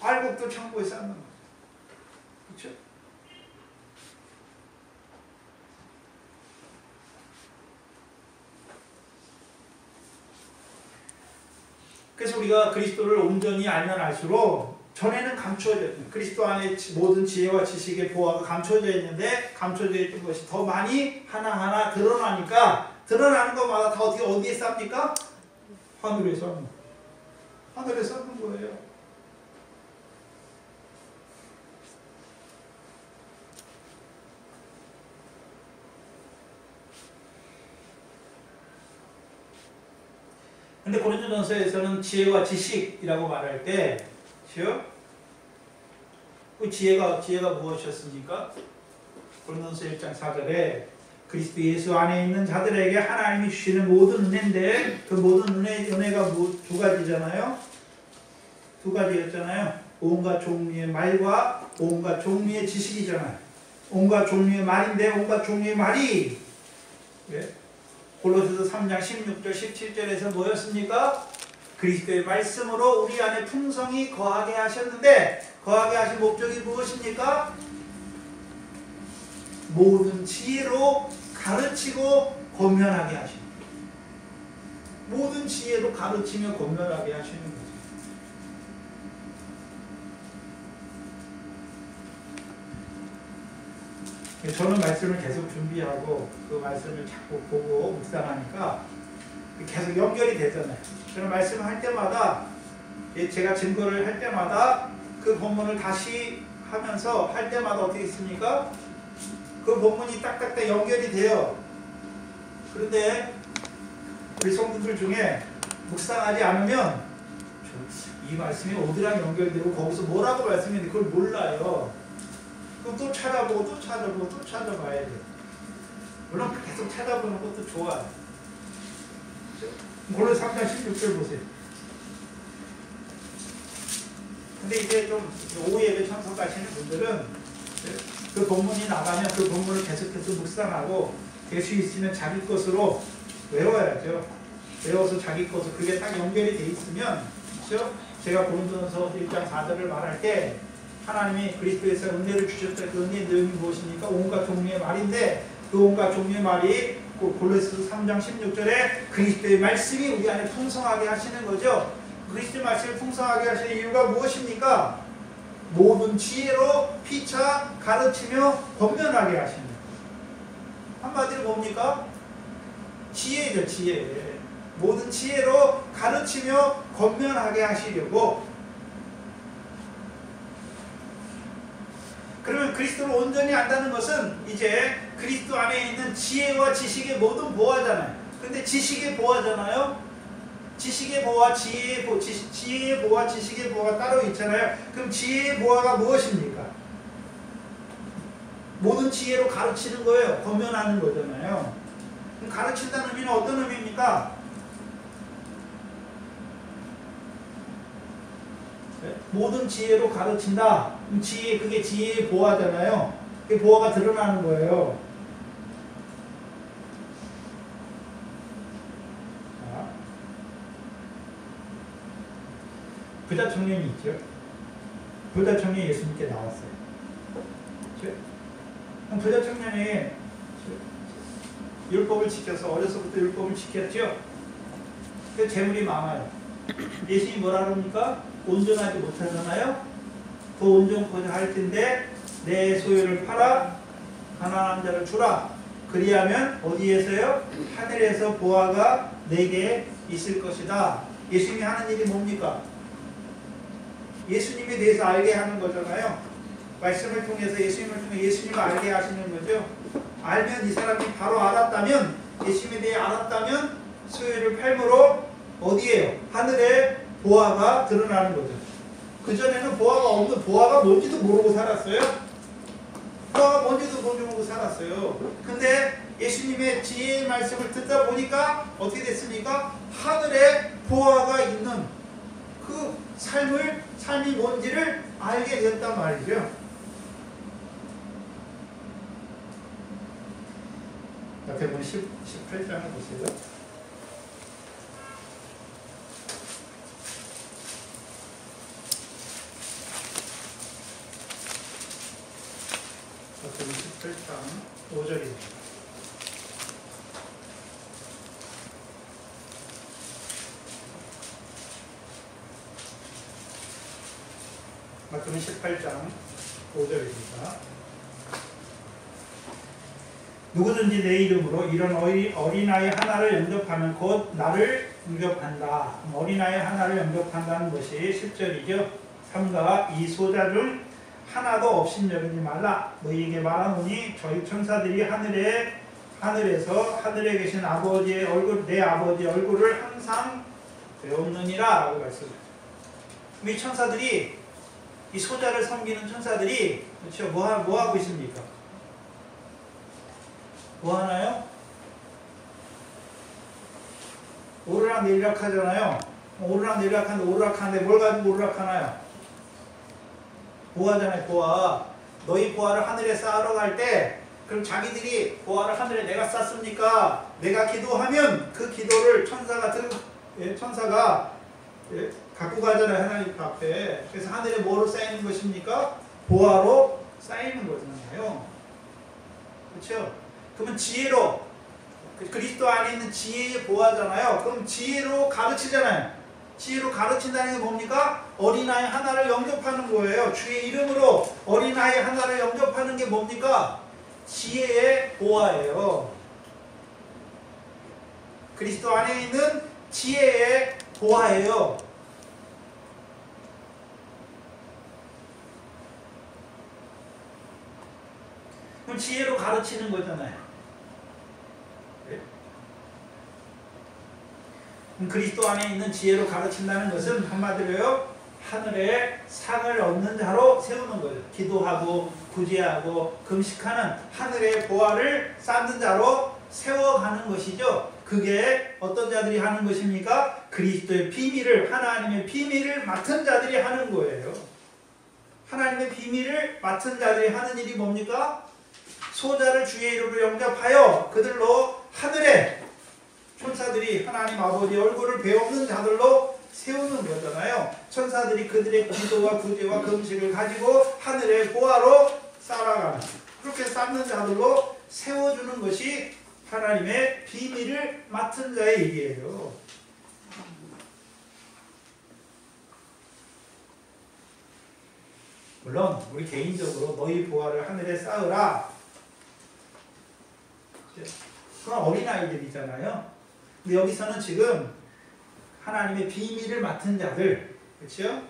A: 알곡도 창고에 쌓는 거죠. 그렇죠? 그래서 우리가 그리스도를 온전히 알면 알수록 전에는 감추어져 있는 그리스도 안에 모든 지혜와 지식의 보화가 감춰져 있는데 감춰져 있던 것이 더 많이 하나하나 드러나니까 드러나는 것마다 다 어디에 쌓습니까? 하늘에 쌓는 거예요. 하늘에 쌓는 거예요. 근데 고린도전서에서는 지혜와 지식이라고 말할 때, 그 지혜가 무엇이었습니까? 고린도전서 1장 4절에 그리스도 예수 안에 있는 자들에게 하나님이 주시는 모든 은혜인데 그 모든 은혜가 두 가지잖아요. 두 가지였잖아요. 온갖 종류의 말과 온갖 종류의 지식이잖아요. 온갖 종류의 말인데 온갖 종류의 말이 골로새서 3장 16절 17절에서 뭐였습니까? 그리스도의 말씀으로 우리 안에 풍성히 거하게 하셨는데 거하게 하신 목적이 무엇입니까? 모든 지혜로 가르치고 권면하게 하십니다. 모든 지혜로 가르치며 권면하게 하시는 거죠. 저는 말씀을 계속 준비하고 그 말씀을 자꾸 보고 묵상하니까 계속 연결이 되잖아요. 저는 말씀을 할 때마다 제가 증거를 할 때마다 그 본문을 다시 하면서 할 때마다 어떻게 있습니까? 그 본문이 딱딱딱 연결이 돼요. 그런데 우리 성도들 중에 묵상하지 않으면 이 말씀이 어디랑 연결되고 거기서 뭐라고 말씀했는데 그걸 몰라요. 그럼 또 찾아보고 또 찾아보고 또 찾아봐야 돼요. 물론 계속 찾아보는 것도 좋아요. 골로새 3장 16절 보세요. 근데 이제 좀 오후 예배 참석하시는 분들은 그 본문이 나가면 그 본문을 계속해서 묵상하고 될 수 있으면 자기 것으로 외워야죠. 외워서 자기 것으로 그게 딱 연결이 돼 있으면, 그렇죠? 제가 고린도전서 1장 4절을 말할 때 하나님이 그리스도에서 은혜를 주셨다. 그 은혜의 내용이 무엇입니까? 온갖 종류의 말인데 그 온갖 종류의 말이 골로새서 3장 16절에 그리스도의 말씀이 우리 안에 풍성하게 하시는 거죠. 그리스도의 말씀을 풍성하게 하시는 이유가 무엇입니까? 모든 지혜로 피차 가르치며 권면하게 하시는 거예요. 한마디로 뭡니까? 지혜죠, 지혜. 모든 지혜로 가르치며 권면하게 하시려고. 그러면 그리스도를 온전히 안다는 것은 이제 그리스도 안에 있는 지혜와 지식의 모든 보화잖아요. 근데 지식의 보화잖아요. 지식의 보화, 지혜의 보화, 지식의 보화가 따로 있잖아요. 그럼 지혜의 보화가 무엇입니까? 모든 지혜로 가르치는 거예요. 권면하는 거잖아요. 그럼 가르친다는 의미는 어떤 의미입니까? 모든 지혜로 가르친다. 지혜, 그게 지혜의 보화잖아요. 그게 보화가 드러나는 거예요. 자, 부자 청년이 있죠. 부자 청년이 예수님께 나왔어요. 그렇죠? 부자 청년이 율법을 지켜서 어려서부터 율법을 지켰죠. 그 재물이 많아요. 예수님이 뭐라 그럽니까? 온전하지 못하잖아요. 더 온전하고자 할 텐데 내 소유를 팔아 가난한 자를 주라. 그리하면 어디에서요? 하늘에서 보화가 내게 있을 것이다. 예수님이 하는 일이 뭡니까? 예수님에 대해서 알게 하는 거잖아요. 말씀을 통해서 예수님을 통해 예수님을 알게 하시는 거죠. 알면 이 사람이 바로 알았다면, 예수님에 대해 알았다면 소유를 팔므로 어디에요? 하늘에 보화가 드러나는 거죠. 그전에는 보화가 없는, 보화가 뭔지도 모르고 살았어요. 보화가 뭔지도 모르고 살았어요. 근데 예수님의 지혜의 말씀을 듣다 보니까 어떻게 됐습니까? 하늘에 보화가 있는 그 삶이 뭔지를 알게 됐단 말이죠. 옆에 보면 18장을 보세요. 옆에 18장 5절입니다. 마태복음 18장 5절입니다. 누구든지 내 이름으로 이런 어린아이 하나를 영접하면 곧 나를 영접한다. 어린아이 하나를 영접한다는 것이 10절이죠. 3가 이 소자 중 하나도 업신여기지 말라. 너희에게 말하노니 저희 천사들이 하늘에서 하늘에 계신 아버지의 얼굴, 내 아버지의 얼굴을 항상 배웠느니라 라고 말씀합니다. 이 천사들이, 이 소자를 섬기는 천사들이, 그렇죠? 뭐 하고 있습니까? 뭐 하나요? 오르락 내리락 하잖아요. 오르락 내리락 하는데 뭘 가지고 오르락 하나요? 보화잖아요, 보화. 너희 보화를 하늘에 쌓으러 갈 때, 그럼 자기들이 보화를 하늘에 내가 쌓습니까? 내가 기도하면 그 기도를 천사가 갖고 가잖아요, 하나님 앞에. 그래서 하늘에 뭐로 쌓이는 것입니까? 보화로 쌓이는 거잖아요. 그렇죠? 그러면 지혜로, 그리스도 안에 있는 지혜의 보화잖아요. 그럼 지혜로 가르치잖아요. 지혜로 가르친다는 게 뭡니까? 어린아이 하나를 영접하는 거예요. 주의 이름으로 어린아이 하나를 영접하는 게 뭡니까? 지혜의 보화예요. 그리스도 안에 있는 지혜의 보화예요. 그럼 지혜로 가르치는 거잖아요. 그리스도 안에 있는 지혜로 가르친다는 것은 한마디로요, 하늘에 상을 얻는 자로 세우는 거예요. 기도하고 구제하고 금식하는 하늘의 보화를 쌓는 자로 세워가는 것이죠. 그게 어떤 자들이 하는 것입니까? 그리스도의 비밀을, 하나님의 비밀을 맡은 자들이 하는 거예요. 하나님의 비밀을 맡은 자들이 하는 일이 뭡니까? 소자를 주의 이름으로 영접하여 그들로 하늘에 천사들이 하나님 아버지의 얼굴을 배우는 자들로 세우는 거잖아요. 천사들이 그들의 기도와 구제와 금식을 가지고 하늘의 보화로 쌓아가는, 그렇게 쌓는 자들로 세워주는 것이 하나님의 비밀을 맡은 자의 일이에요. 물론 우리 개인적으로 너희 보화를 하늘에 쌓으라. 그건 어린아이들이잖아요. 근데 여기서는 지금 하나님의 비밀을 맡은 자들, 그렇죠?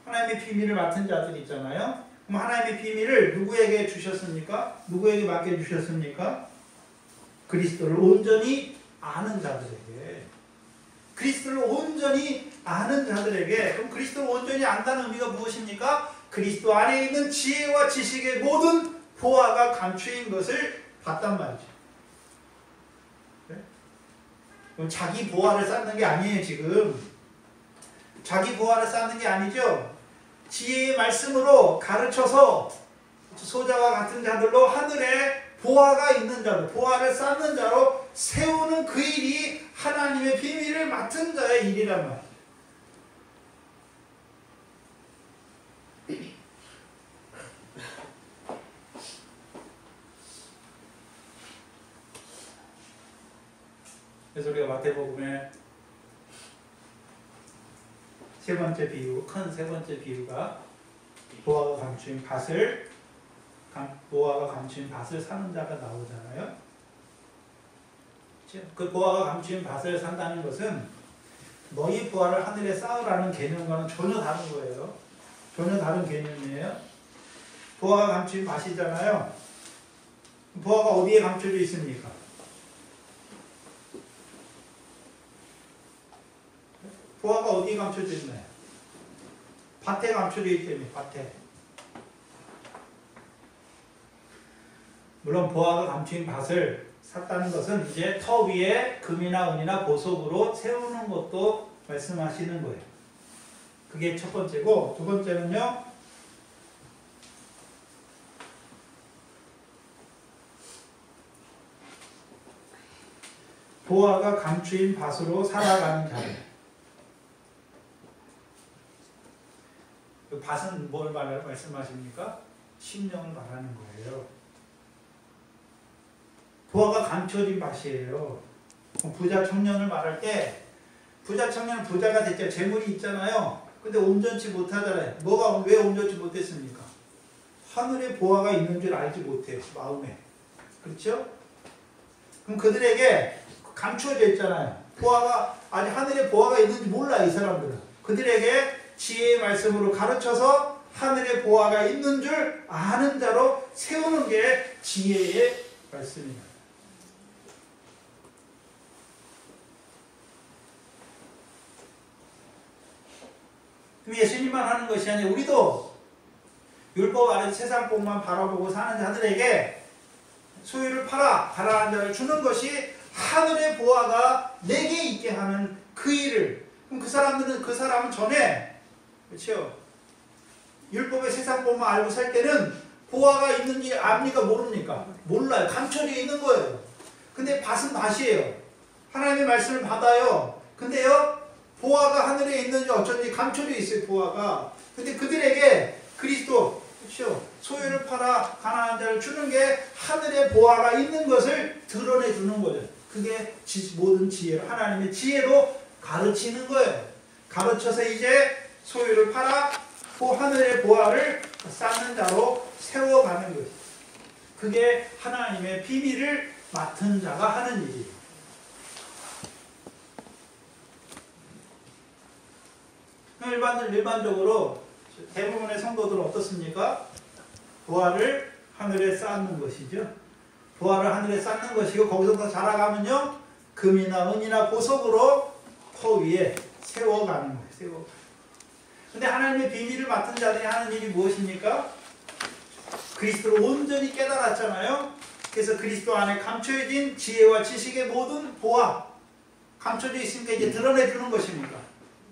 A: 하나님의 비밀을 맡은 자들 있잖아요. 그럼 하나님의 비밀을 누구에게 주셨습니까? 누구에게 맡겨주셨습니까? 그리스도를 온전히 아는 자들에게. 그리스도를 온전히 아는 자들에게. 그럼 그리스도를 온전히 안다는 의미가 무엇입니까? 그리스도 안에 있는 지혜와 지식의 모든 보화가 감추인 것을 봤단 말이죠. 자기 보화를 쌓는 게 아니에요. 지금 자기 보화를 쌓는 게 아니죠. 지혜의 말씀으로 가르쳐서 소자와 같은 자들로 하늘에 보화가 있는 자로, 보화를 쌓는 자로 세우는 그 일이 하나님의 비밀을 맡은 자의 일이란 말이에요. 그래서 우리가 마태복음의 세 번째 비유, 큰 세 번째 비유가 보화가 감추인 밭을 사는 자가 나오잖아요. 그 보화가 감추인 밭을 산다는 것은 너희 보화를 하늘에 쌓으라는 개념과는 전혀 다른 거예요. 전혀 다른 개념이에요. 보화가 감추인 밭이잖아요. 보화가 어디에 감춰져 있습니까? 보화가 어디에 감춰져 있나요? 밭에 감춰져 있다며, 밭에. 물론 보화가 감추인 밭을 샀다는 것은 이제 터 위에 금이나 은이나 보석으로 세우는 것도 말씀하시는 거예요. 그게 첫 번째고, 두 번째는요, 보화가 감추인 밭으로 살아가는 자들. 그 밭은 뭘 말씀하십니까? 심령을 말하는 거예요. 보화가 감춰진 밭이에요. 부자 청년을 말할 때 부자 청년은 부자가 됐죠. 재물이 있잖아요. 근데 온전치 못하잖아요. 왜 온전치 못했습니까? 하늘에 보화가 있는 줄 알지 못해요. 마음에. 그렇죠? 그럼 그들에게 감추어져 있잖아요. 보화가 아직 하늘에 보화가 있는지 몰라, 이 사람들은. 그들에게 지혜의 말씀으로 가르쳐서 하늘에 보화가 있는 줄 아는 자로 세우는 게 지혜의 말씀입니다. 예수님만 하는 것이 아니라 우리도 율법 아래 세상 복만 바라보고 사는 자들에게 소유를 팔아 가난한 자를 주는 것이 하늘의 보화가 내게 있게 하는 그 일을. 그럼 그 사람은 전에, 그렇죠? 율법의 세상 복만 알고 살 때는 보화가 있는지 압니까? 모릅니까? 몰라요. 감춰져 있는 거예요. 근데 밭은 밭이에요. 하나님의 말씀을 받아요. 근데요, 보화가 하늘에 있는지 어쩐지 감춰져 있어요, 보화가. 근데 그들에게 그리스도, 그렇죠? 소유를 팔아 가난한 자를 주는 게 하늘에 보화가 있는 것을 드러내 주는 거죠. 그게 모든 지혜로, 하나님의 지혜로 가르치는 거예요. 가르쳐서 이제 소유를 팔아 하늘의 보화를 쌓는 자로 세워가는 것이죠. 그게 하나님의 비밀을 맡은 자가 하는 일이에요. 일반적으로 대부분의 성도들은 어떻습니까? 보화를 하늘에 쌓는 것이죠. 보화를 하늘에 쌓는 것이고, 거기서 자라가면요, 금이나 은이나 보석으로 터 위에 세워가는 거예요. 근데 하나님의 비밀을 맡은 자들이 하는 일이 무엇입니까? 그리스도를 온전히 깨달았잖아요. 그래서 그리스도 안에 감춰진 지혜와 지식의 모든 보화, 감춰져 있으니까 이제 드러내주는 것입니까?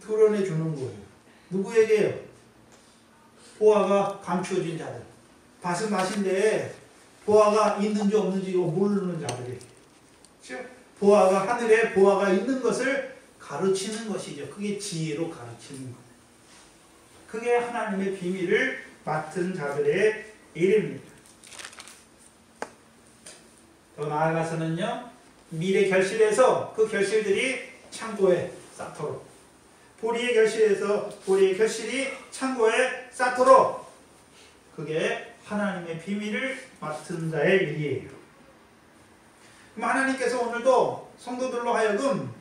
A: 드러내주는 거예요. 누구에게요? 보화가 감추어진 자들. 밭은 밭인데 보화가 있는지 없는지 모르는 자들이. 보화가, 하늘에 보화가 있는 것을 가르치는 것이죠. 그게 지혜로 가르치는 거예요. 그게 하나님의 비밀을 맡은 자들의 일입니다. 더 나아가서는요, 미래 결실에서 그 결실들이 창고에 쌓도록, 보리의 결실에서 보리의 결실이 창고에 쌓도록, 그게 하나님의 비밀을 맡은 자의 일이에요. 그럼 하나님께서 오늘도 성도들로 하여금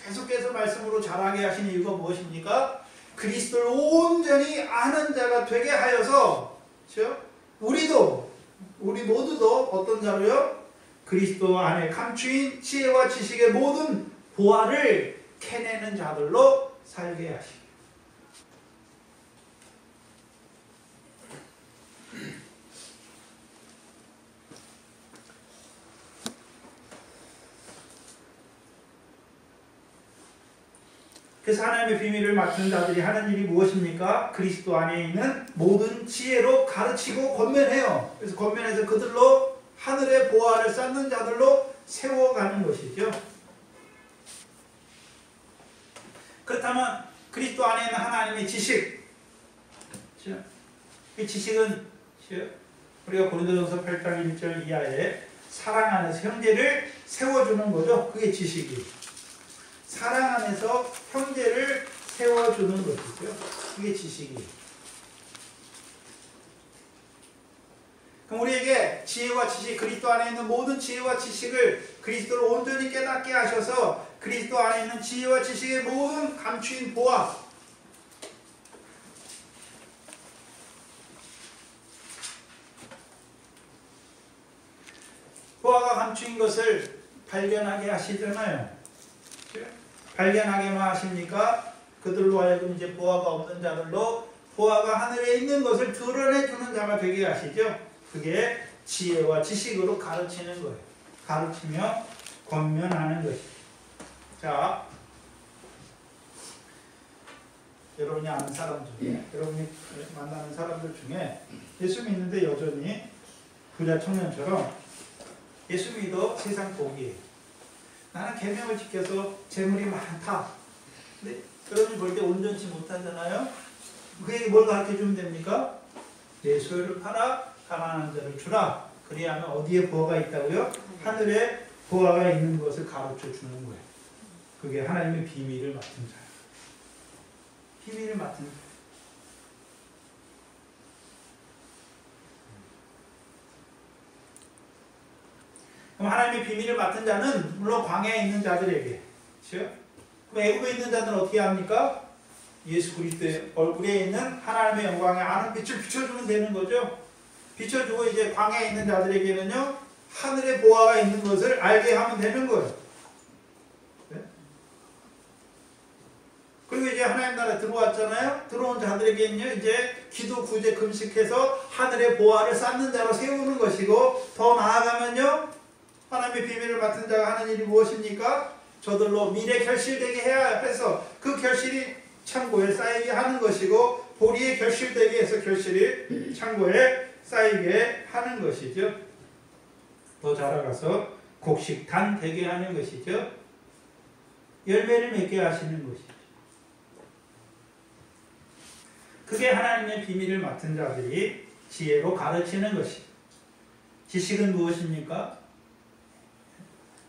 A: 계속해서 말씀으로 자라게 하시는 이유가 무엇입니까? 그리스도를 온전히 아는 자가 되게 하여서, 우리 모두도 어떤 자로요? 그리스도 안에 감추인 지혜와 지식의 모든 보화를 캐내는 자들로 살게 하시고. 그래서 하나님의 비밀을 맡은 자들이 하는 일이 무엇입니까? 그리스도 안에 있는 모든 지혜로 가르치고 권면해요. 그래서 권면해서 그들로 하늘의 보화를 쌓는 자들로 세워가는 것이죠. 그렇다면 그리스도 안에 있는 하나님의 지식, 이 지식은 우리가 고린도전서 8장 1절 이하에 사랑 안에서 형제를 세워주는 거죠. 그게 지식이에요. 사랑 안에서 형제를 세워주는 것이죠. 그게 지식이에요. 그럼 우리에게 지혜와 지식, 그리스도 안에 있는 모든 지혜와 지식을 그리스도를 온전히 깨닫게 하셔서 그리스도 안에 있는 지혜와 지식의 모든 감추인 보화, 보화가 감추인 것을 발견하게 하시잖아요. 발견하게만 하십니까? 그들로 하여금 이제 보화가 없는 자들로 보화가 하늘에 있는 것을 드러내주는 자가 되게 하시죠. 그게 지혜와 지식으로 가르치는 거예요. 가르치며 권면하는 것이죠. 자, 여러분이 아는 사람 중에, 여러분이 만나는 사람들 중에 예수 믿는데 여전히 부자 청년처럼 예수 믿어 세상 복이에요. 나는 계명을 지켜서 재물이 많다. 근데 여러분이 볼 때 온전치 못하잖아요. 그에게 뭘 가르쳐주면 됩니까? 내 소유를 팔아 가난한 자를 주라. 그래야만 어디에 보화가 있다고요? 하늘에 보화가 있는 것을 가르쳐 주는 거예요. 그게 하나님의 비밀을 맡은 자예요. 비밀을 맡은 자. 그럼 하나님의 비밀을 맡은 자는 물론 광야에 있는 자들에게, 그렇죠? 그럼 애굽에 있는 자들은 어떻게 합니까? 예수 그리스도의 얼굴에 있는 하나님의 영광의 아는 빛을 비춰주면 되는 거죠. 비춰주고 이제 광야에 있는 자들에게는요, 하늘의 보화가 있는 것을 알게 하면 되는 거예요. 네? 그리고 이제 하나님 나라에 들어왔잖아요. 들어온 자들에게는요, 이제 기도, 구제, 금식해서 하늘의 보화를 쌓는 자로 세우는 것이고, 더 나아가면요, 하나님의 비밀을 맡은 자가 하는 일이 무엇입니까? 저들로 미래 결실되게 해야 해서 그 결실이 창고에 쌓이게 하는 것이고, 보리에 결실되게 해서 결실이 창고에 쌓이게 하는 것이죠. 더 자라가서 곡식단 되게 하는 것이죠. 열매를 맺게 하시는 것이죠. 그게 하나님의 비밀을 맡은 자들이 지혜로 가르치는 것이죠. 지식은 무엇입니까?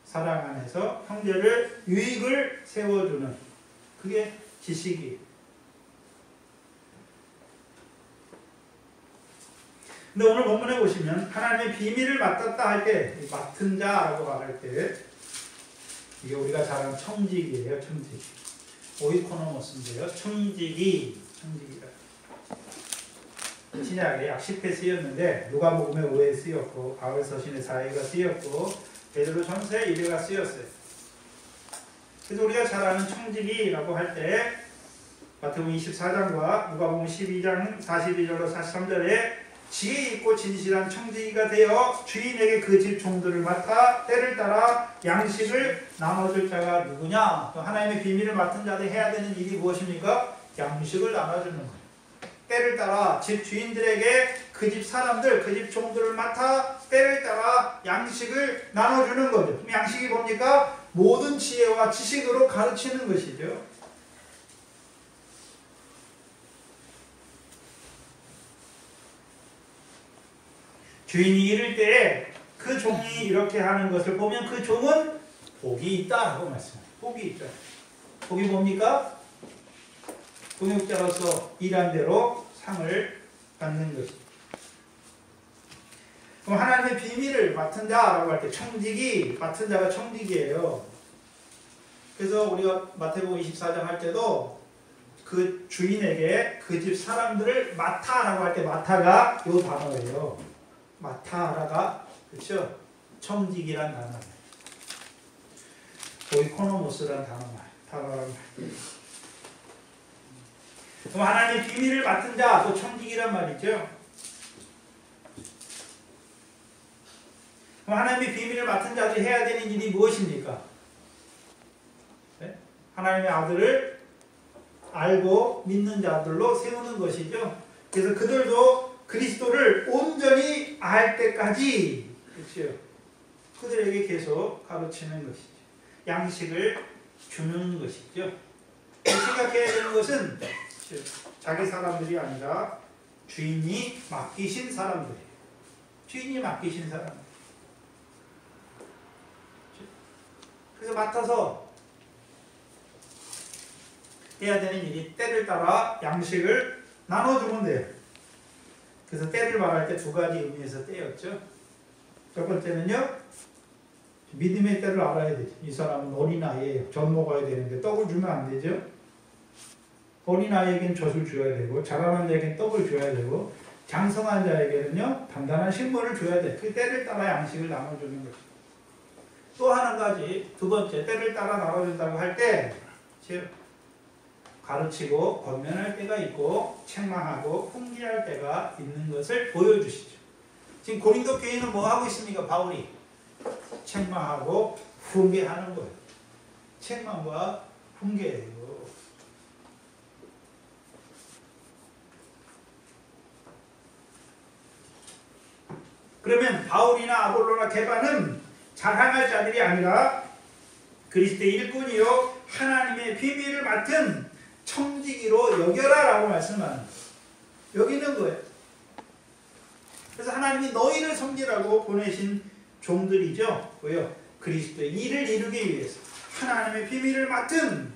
A: 사랑 안에서 형제를 유익을 세워주는, 그게 지식이에요. 근데 오늘 본문에 보시면 하나님의 비밀을 맡았다 할 때, 맡은 자라고 말할 때, 이게 우리가 잘 아는 청직이에요. 청직. 오이코노모스인데요. 청직이다. 신약에 약 10회 쓰였는데 누가복음에 5회 쓰였고, 바울서신에 4회가 쓰였고, 베드로 전서에 1회가 쓰였어요. 그래서 우리가 잘 아는 청지기라고 할 때 마태복음 24장과 누가복음 12장 42절로 43절에 지혜 있고 진실한 청지기가 되어 주인에게 그 집 종들을 맡아 때를 따라 양식을 나눠줄 자가 누구냐? 하나님의 비밀을 맡은 자들이 해야 되는 일이 무엇입니까? 양식을 나눠주는 거예요. 때를 따라 집 주인들에게 그 집 사람들, 그 집 종들을 맡아 때를 따라 양식을 나눠주는 거죠. 그럼 양식이 뭡니까? 모든 지혜와 지식으로 가르치는 것이죠. 주인이 이를 때에 그 종이 이렇게 하는 것을 보면 그 종은 복이 있다라고 말씀합니다. 복이 있다. 복이 뭡니까? 동역자로서 일한 대로 상을 받는 것입니다. 그럼 하나님의 비밀을 맡은 자라고 할 때 청직이, 맡은 자가 청직이에요. 그래서 우리가 마태복음 24장 할 때도 그 주인에게 그 집 사람들을 맡아라고 할 때 맡아가 요 단어예요. 맡아라가, 그렇죠? 청직이란 단어예요. 오이코노모스란 단어란 말이에요. 그럼 하나님의 비밀을 맡은 자, 또 청직이란 말이죠. 그럼 하나님의 비밀을 맡은 자들이 해야 되는 일이 무엇입니까? 네? 하나님의 아들을 알고 믿는 자들로 세우는 것이죠. 그래서 그들도 그리스도를 온전히 알 때까지, 그렇죠? 그들에게 계속 가르치는 것이죠. 양식을 주는 것이죠. 생각해야 되는 것은 자기 사람들이 아니라 주인이 맡기신 사람들이에요. 주인이 맡기신 사람들. 그래서 맡아서 해야 되는 일이 때를 따라 양식을 나눠주면 돼요. 그래서 때를 말할 때 두 가지 의미에서 때였죠. 첫 번째는요, 믿음의 때를 알아야 되죠. 이 사람은 어린아이예요. 젖 먹어야 되는데 떡을 주면 안 되죠. 어린아이에겐 젖을 줘야 되고, 자라난 자에겐 떡을 줘야 되고, 장성한 자에게는요 단단한 식물을 줘야 돼. 그 때를 따라 양식을 나눠주는 거죠. 또 한 가지, 두 번째, 때를 따라 나눠준다고 할 때 가르치고 권면할 때가 있고 책망하고 훈계할 때가 있는 것을 보여주시죠. 지금 고린도 교회는 뭐 하고 있습니까? 바울이 책망하고 훈계하는 거예요. 책망과 훈계예요. 그러면 바울이나 아볼로나 게바는 자랑할 자들이 아니라 그리스도의 일꾼이요 하나님의 비밀을 맡은 청지기로 여겨라 라고 말씀하는 거예요. 여기는 거예요. 그래서 하나님이 너희를 섬기라고 보내신 종들이죠. 왜요? 그리스도의 일을 이루기 위해서 하나님의 비밀을 맡은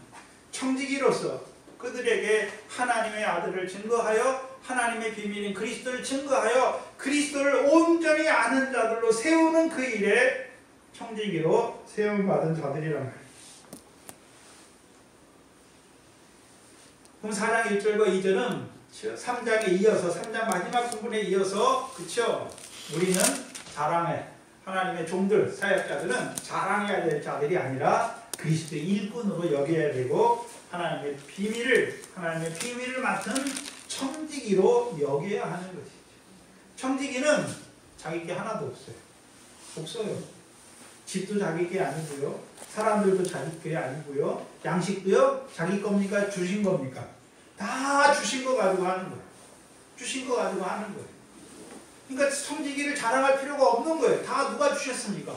A: 청지기로서 그들에게 하나님의 아들을 증거하여 하나님의 비밀인 그리스도를 증거하여 그리스도를 온전히 아는 자들로 세우는 그 일에 청지기로 세움받은 자들이란 말이에요. 그럼 4장 1절과 2절은 3장에 이어서 3장 마지막 부분에 이어서 그렇죠? 우리는 자랑해 하나님의 종들 사역자들은 자랑해야 될 자들이 아니라 그리스도의 일꾼으로 여겨야 되고 하나님의 비밀을 맡은 청지기로 여겨야 하는 것이죠. 청지기는 자기 게 하나도 없어요. 집도 자기 게 아니고요. 사람들도 자기 게 아니고요. 양식도요. 자기 겁니까? 주신 겁니까? 다 주신 거 가지고 하는 거예요. 그러니까 청지기를 자랑할 필요가 없는 거예요. 다 누가 주셨습니까?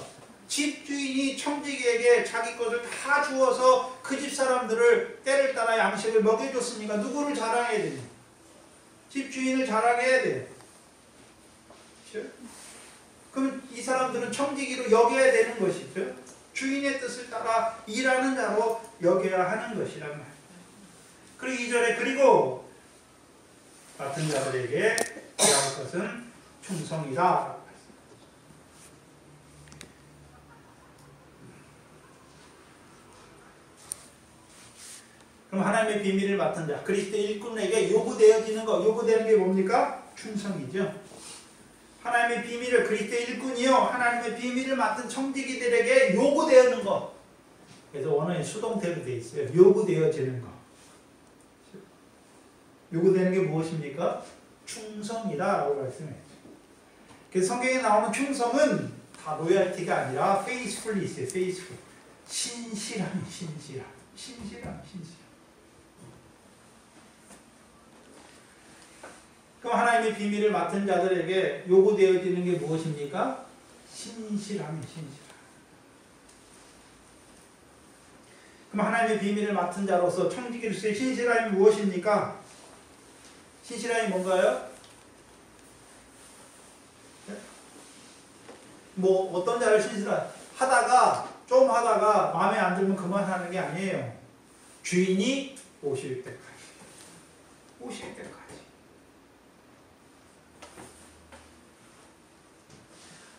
A: 집주인이 청지기에게 자기 것을 다 주어서 그 집 사람들을 때를 따라 양식을 먹여줬습니까? 누구를 자랑해야 되냐? 집주인을 자랑해야 돼요. 그렇죠? 그럼 이 사람들은 청지기로 여겨야 되는 것이죠. 주인의 뜻을 따라 일하는 자로 여겨야 하는 것이란 말이에요. 그리고 2절에 그리고 같은 자들에게 일할 것은 충성이다. 그럼 하나님의 비밀을 맡은 자, 그리스도의 일꾼에게 요구되어지는 거, 요구되는 게 뭡니까? 충성이죠. 하나님의 비밀을 그리스도의 일꾼이요 하나님의 비밀을 맡은 청지기들에게 요구되어지는 거. 그래서 원어에 수동태로 되어 있어요. 요구되어지는 거. 요구되는 게 무엇입니까? 충성이다라고 말씀했죠. 그래서 성경에 나오는 충성은 다 로얄티가 아니라 faithful이 있어요. faithful. 신실함. 그럼 하나님의 비밀을 맡은 자들에게 요구되어지는 게 무엇입니까? 신실함. 그럼 하나님의 비밀을 맡은 자로서 청지기로서의 신실함이 무엇입니까? 신실함이 뭔가요? 뭐 어떤 자를 하다가 마음에 안 들면 그만하는 게 아니에요. 주인이 오실 때까지.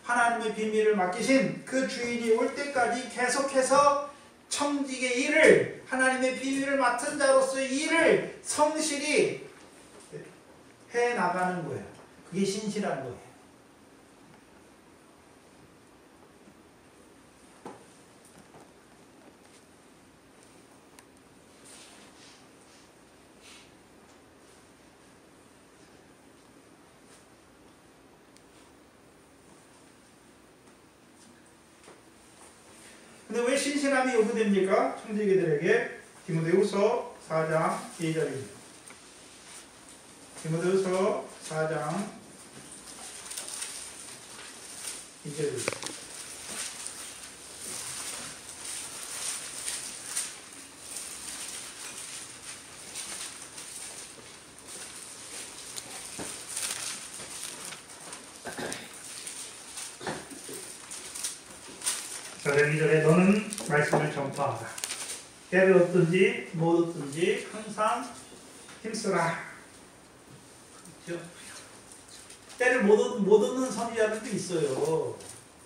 A: 하나님의 비밀을 맡기신 그 주인이 올 때까지 계속해서 청지기의 일을 하나님의 비밀을 맡은 자로서의 일을 성실히 해나가는 거예요. 그게 신실한 거예요. 근데 왜 신실함이 요구됩니까? 청지기들에게 디모데후서 4장 2절입니다. 디모데후서 4장 2절입니다. 자, 2절에 너는 말씀을 전파하라. 때를 얻든지 못 얻든지 항상 힘쓰라. 그렇죠? 때를 못 얻는 선지자들도 있어요.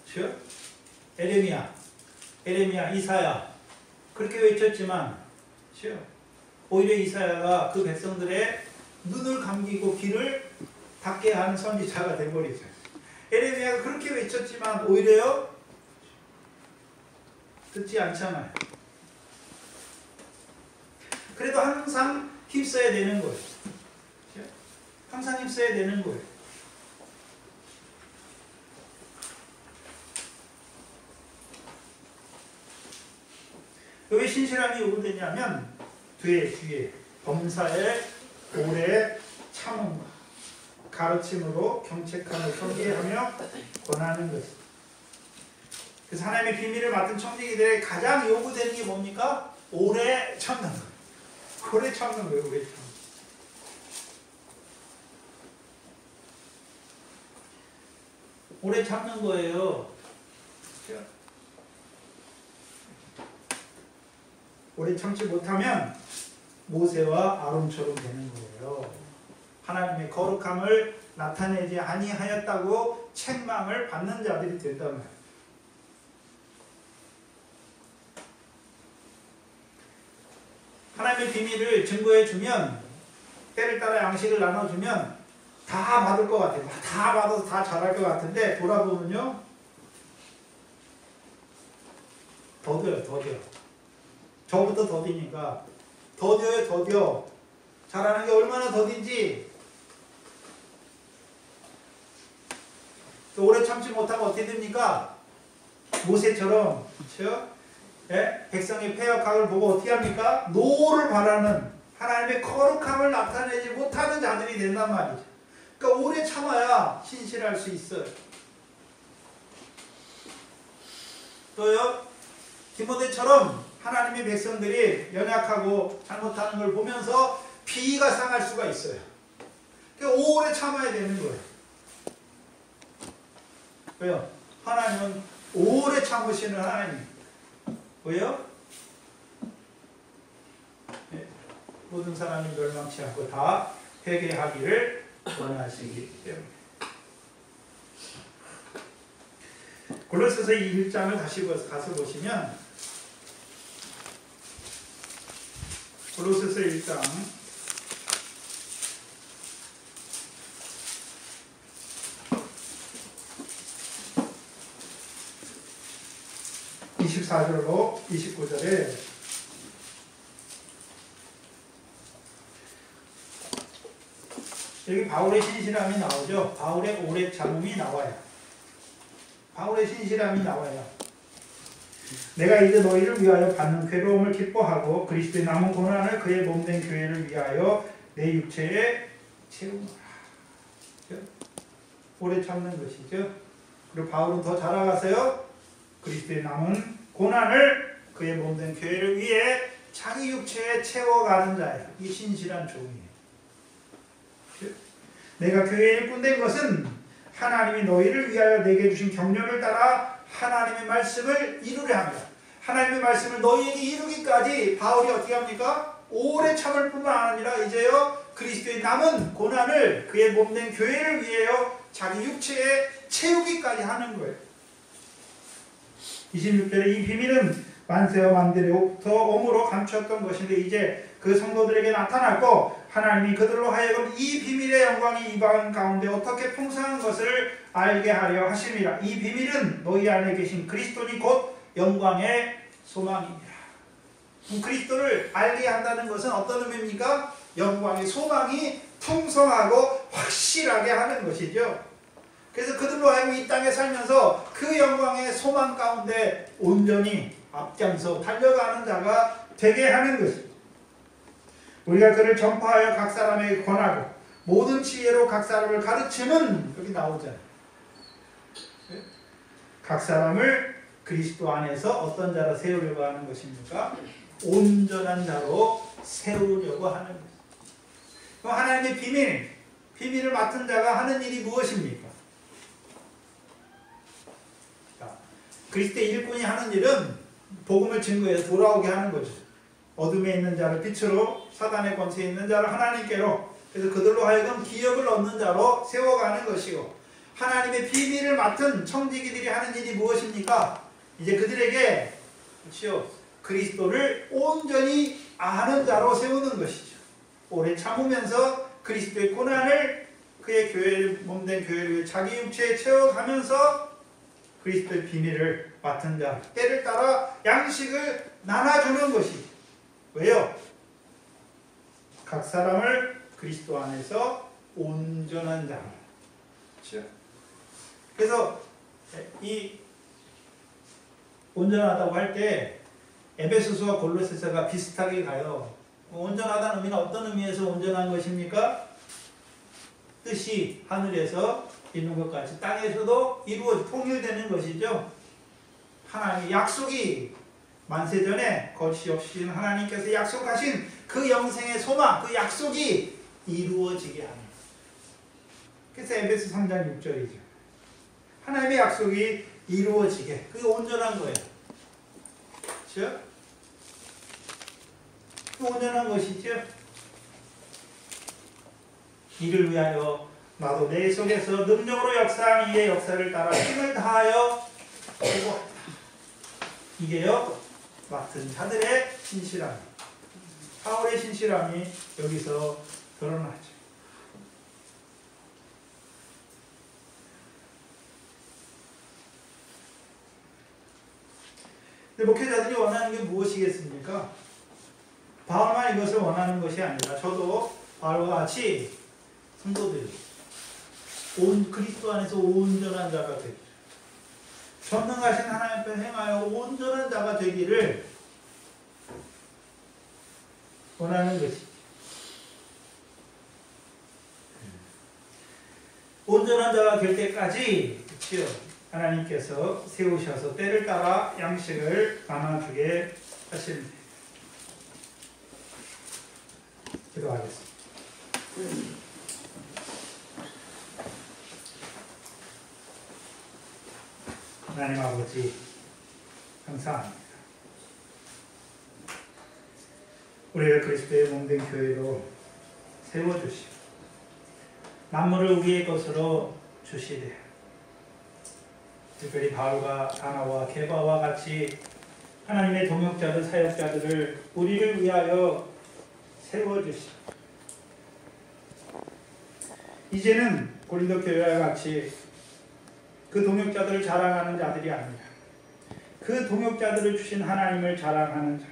A: 그렇죠? 에레미야, 이사야 그렇게 외쳤지만 그렇죠? 오히려 이사야가 그 백성들의 눈을 감기고 귀를 닫게 하는 선지자가 되어버리죠. 에레미야가 그렇게 외쳤지만 오히려 듣지 않잖아요. 그래도 항상 힘써야 되는 거예요. 그렇죠? 항상 힘써야 되는 거예요. 왜 신실함이 요구되냐면 뒤에 범사의 오래 참음과 가르침으로 경책함을 설계하며 권하는 것. 그래서 하나님의 비밀을 맡은 청지기들의 가장 요구되는 게 뭡니까? 오래 참는 거예요. 오래 참는 거예요. 오래 참는. 오래 참는 거예요. 그렇죠? 오래 참지 못하면 모세와 아론처럼 되는 거예요. 하나님의 거룩함을 나타내지 아니하였다고 책망을 받는 자들이 된단 말이에요. 하나님의 비밀을 증거해주면, 때를 따라 양식을 나눠주면 다 받을 것 같아요. 다 받아서 다 잘할 것 같은데 돌아보면요, 더뎌요. 저부터 더디니까 더뎌요. 잘하는 게 얼마나 더딘지. 또 오래 참지 못하면 어떻게 됩니까? 모세처럼, 그렇죠? 예? 백성의 패역함을 보고 어떻게 합니까? 노를 바라는, 하나님의 거룩함을 나타내지 못하는 자들이 된단 말이죠. 그러니까 오래 참아야 신실할 수 있어요. 또요, 디모데처럼 하나님의 백성들이 연약하고 잘못하는 걸 보면서 비위가 상할 수가 있어요. 그러니까 오래 참아야 되는 거예요. 왜요? 하나님은 오래 참으시는 하나님. 왜요? 네. 모든 사람이 멸망치 않고 다 회개하기를 원하시기 때문에. 골로새서 1장을 다시 가서 보시면 골로새서 1장 24절로 29절에 여기 바울의 신실함이 나오죠. 바울의 오래 참음이 나와요. 바울의 신실함이 나와요. 내가 이제 너희를 위하여 받는 괴로움을 기뻐하고 그리스도의 남은 고난을 그의 몸된 교회를 위하여 내 육체에 채우노라. 오래 참는 것이죠. 그리고 바울은 더 자라가서요, 그리스도의 남은 고난을 그의 몸된 교회를 위해 자기 육체에 채워가는 자예요. 이게 신실한 종이에요. 내가 교회의 일꾼된 것은 하나님이 너희를 위하여 내게 주신 경륜을 따라 하나님의 말씀을 이루려 합니다. 하나님의 말씀을 너희에게 이루기까지 바울이 어떻게 합니까? 오래 참을 뿐만 아니라 이제요, 그리스도의 남은 고난을 그의 몸된 교회를 위하여 자기 육체에 채우기까지 하는 거예요. 26절에 이 비밀은 만세와 만대로부터 om으로 감추었던 것인데 이제 그 성도들에게 나타났고 하나님이 그들로 하여금 이 비밀의 영광이 이방 가운데 어떻게 풍성한 것을 알게 하려 하심이라. 이 비밀은 너희 안에 계신 그리스도니 곧 영광의 소망입니다. 그리스도를 알게 한다는 것은 어떤 의미입니까? 영광의 소망이 풍성하고 확실하게 하는 것이죠. 그래서 그들로 하여금 이 땅에 살면서 그 영광의 소망 가운데 온전히 앞장서 달려가는 자가 되게 하는 것입니다. 우리가 그를 전파하여 각 사람에게 권하고 모든 지혜로 각 사람을 가르치면, 여기 나오잖아요. 각 사람을 그리스도 안에서 어떤 자로 세우려고 하는 것입니까? 온전한 자로 세우려고 하는 것입니다. 그럼 하나님의 비밀을 맡은 자가 하는 일이 무엇입니까? 그리스도의 일꾼이 하는 일은 복음을 증거해서 돌아오게 하는 거죠. 어둠에 있는 자를 빛으로, 사단의 권세에 있는 자를 하나님께로, 그래서 그들로 하여금 기업을 얻는 자로 세워가는 것이고, 하나님의 비밀을 맡은 청지기들이 하는 일이 무엇입니까? 이제 그들에게 그렇죠, 그리스도를 온전히 아는 자로 세우는 것이죠. 오래 참으면서 그리스도의 고난을 그의 교회를, 몸된 교회를 자기 육체에 채워가면서 그리스도의 비밀을 맡은 자, 때를 따라 양식을 나눠주는 것이. 왜요? 각 사람을 그리스도 안에서 온전한 자. 그렇죠? 그래서 이 온전하다고 할 때 에베소서와 골로새서가 비슷하게 가요. 온전하다는 의미는 어떤 의미에서 온전한 것입니까? 뜻이 하늘에서 있는 것 같이 땅에서도 이루어 통일되는 것이죠. 하나님의 약속이 만세전에 거짓없으신 하나님께서 약속하신 그 영생의 소망, 그 약속이 이루어지게 하는. 그래서 에베소 3장 6절이죠. 하나님의 약속이 이루어지게. 그게 온전한 거예요. 그렇죠? 그 온전한 것이죠. 이를 위하여 나도 내 속에서 능력으로 역사한 이의 역사를 따라 힘을 다하여 보고, 이게요 맡은 자들의 신실함, 바울의 신실함이 여기서 드러나죠. 근데 목회자들이 원하는 게 무엇이겠습니까? 바울만 이것을 원하는 것이 아니라 저도 바울과 같이 성도들, 그리스도 안에서 온전한 자가 되기를, 전능하신 하나님 앞에 행하여 온전한 자가 되기를 원하는 것이죠. 온전한 자가 될 때까지, 그렇죠? 하나님께서 세우셔서 때를 따라 양식을 나눠주게 하십니다. 기도하겠습니다. 하나님 아버지, 감사합니다. 우리를 그리스도의 몸된 교회로 세워주시고 만물을 우리의 것으로 주시되, 특별히 바울과 바나바와 게바와 같이 하나님의 동역자들, 사역자들을 우리를 위하여 세워주시고, 이제는 고린도 교회와 같이 그 동역자들을 자랑하는 자들이 아니라 그 동역자들을 주신 하나님을 자랑하는 자,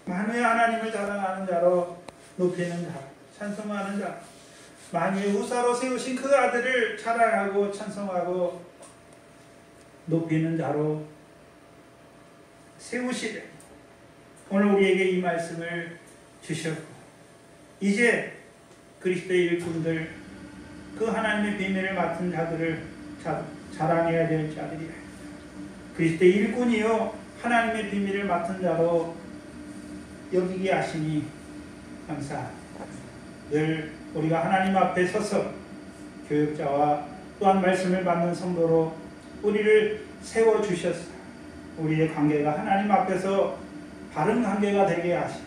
A: 만유의 하나님을 자랑하는 자로 높이는 자, 찬송하는 자, 만유의 후사로 세우신 그 아들을 자랑하고 찬송하고 높이는 자로 세우시되, 오늘 우리에게 이 말씀을 주셨고, 이제 그리스도의 일꾼들, 그 하나님의 비밀을 맡은 자들을 자랑해야 될 자들이라. 그리스도의 일꾼이요 하나님의 비밀을 맡은 자로 여기게 하시니 감사합니다. 늘 우리가 하나님 앞에 서서 교육자와 또한 말씀을 받는 성도로 우리를 세워주셔서 우리의 관계가 하나님 앞에서 바른 관계가 되게 하시니,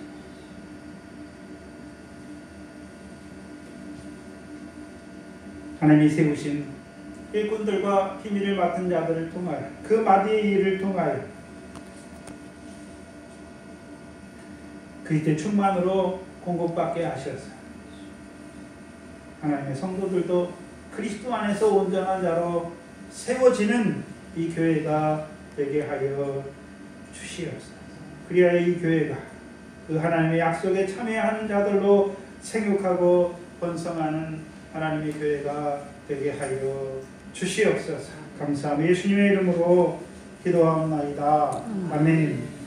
A: 하나님이 세우신 일꾼들과 비밀을 맡은 자들을 통하여, 그 마디의 일을 통하여 그리스도의 충만으로 공급받게 하셔서 하나님의 성도들도 그리스도 안에서 온전한 자로 세워지는 이 교회가 되게 하여 주시옵소서. 그리하여 이 교회가 그 하나님의 약속에 참여하는 자들로 생육하고 번성하는 하나님의 교회가 되게 하여 주시옵소서. 감사합니다. 예수님의 이름으로 기도하옵나이다. 아멘.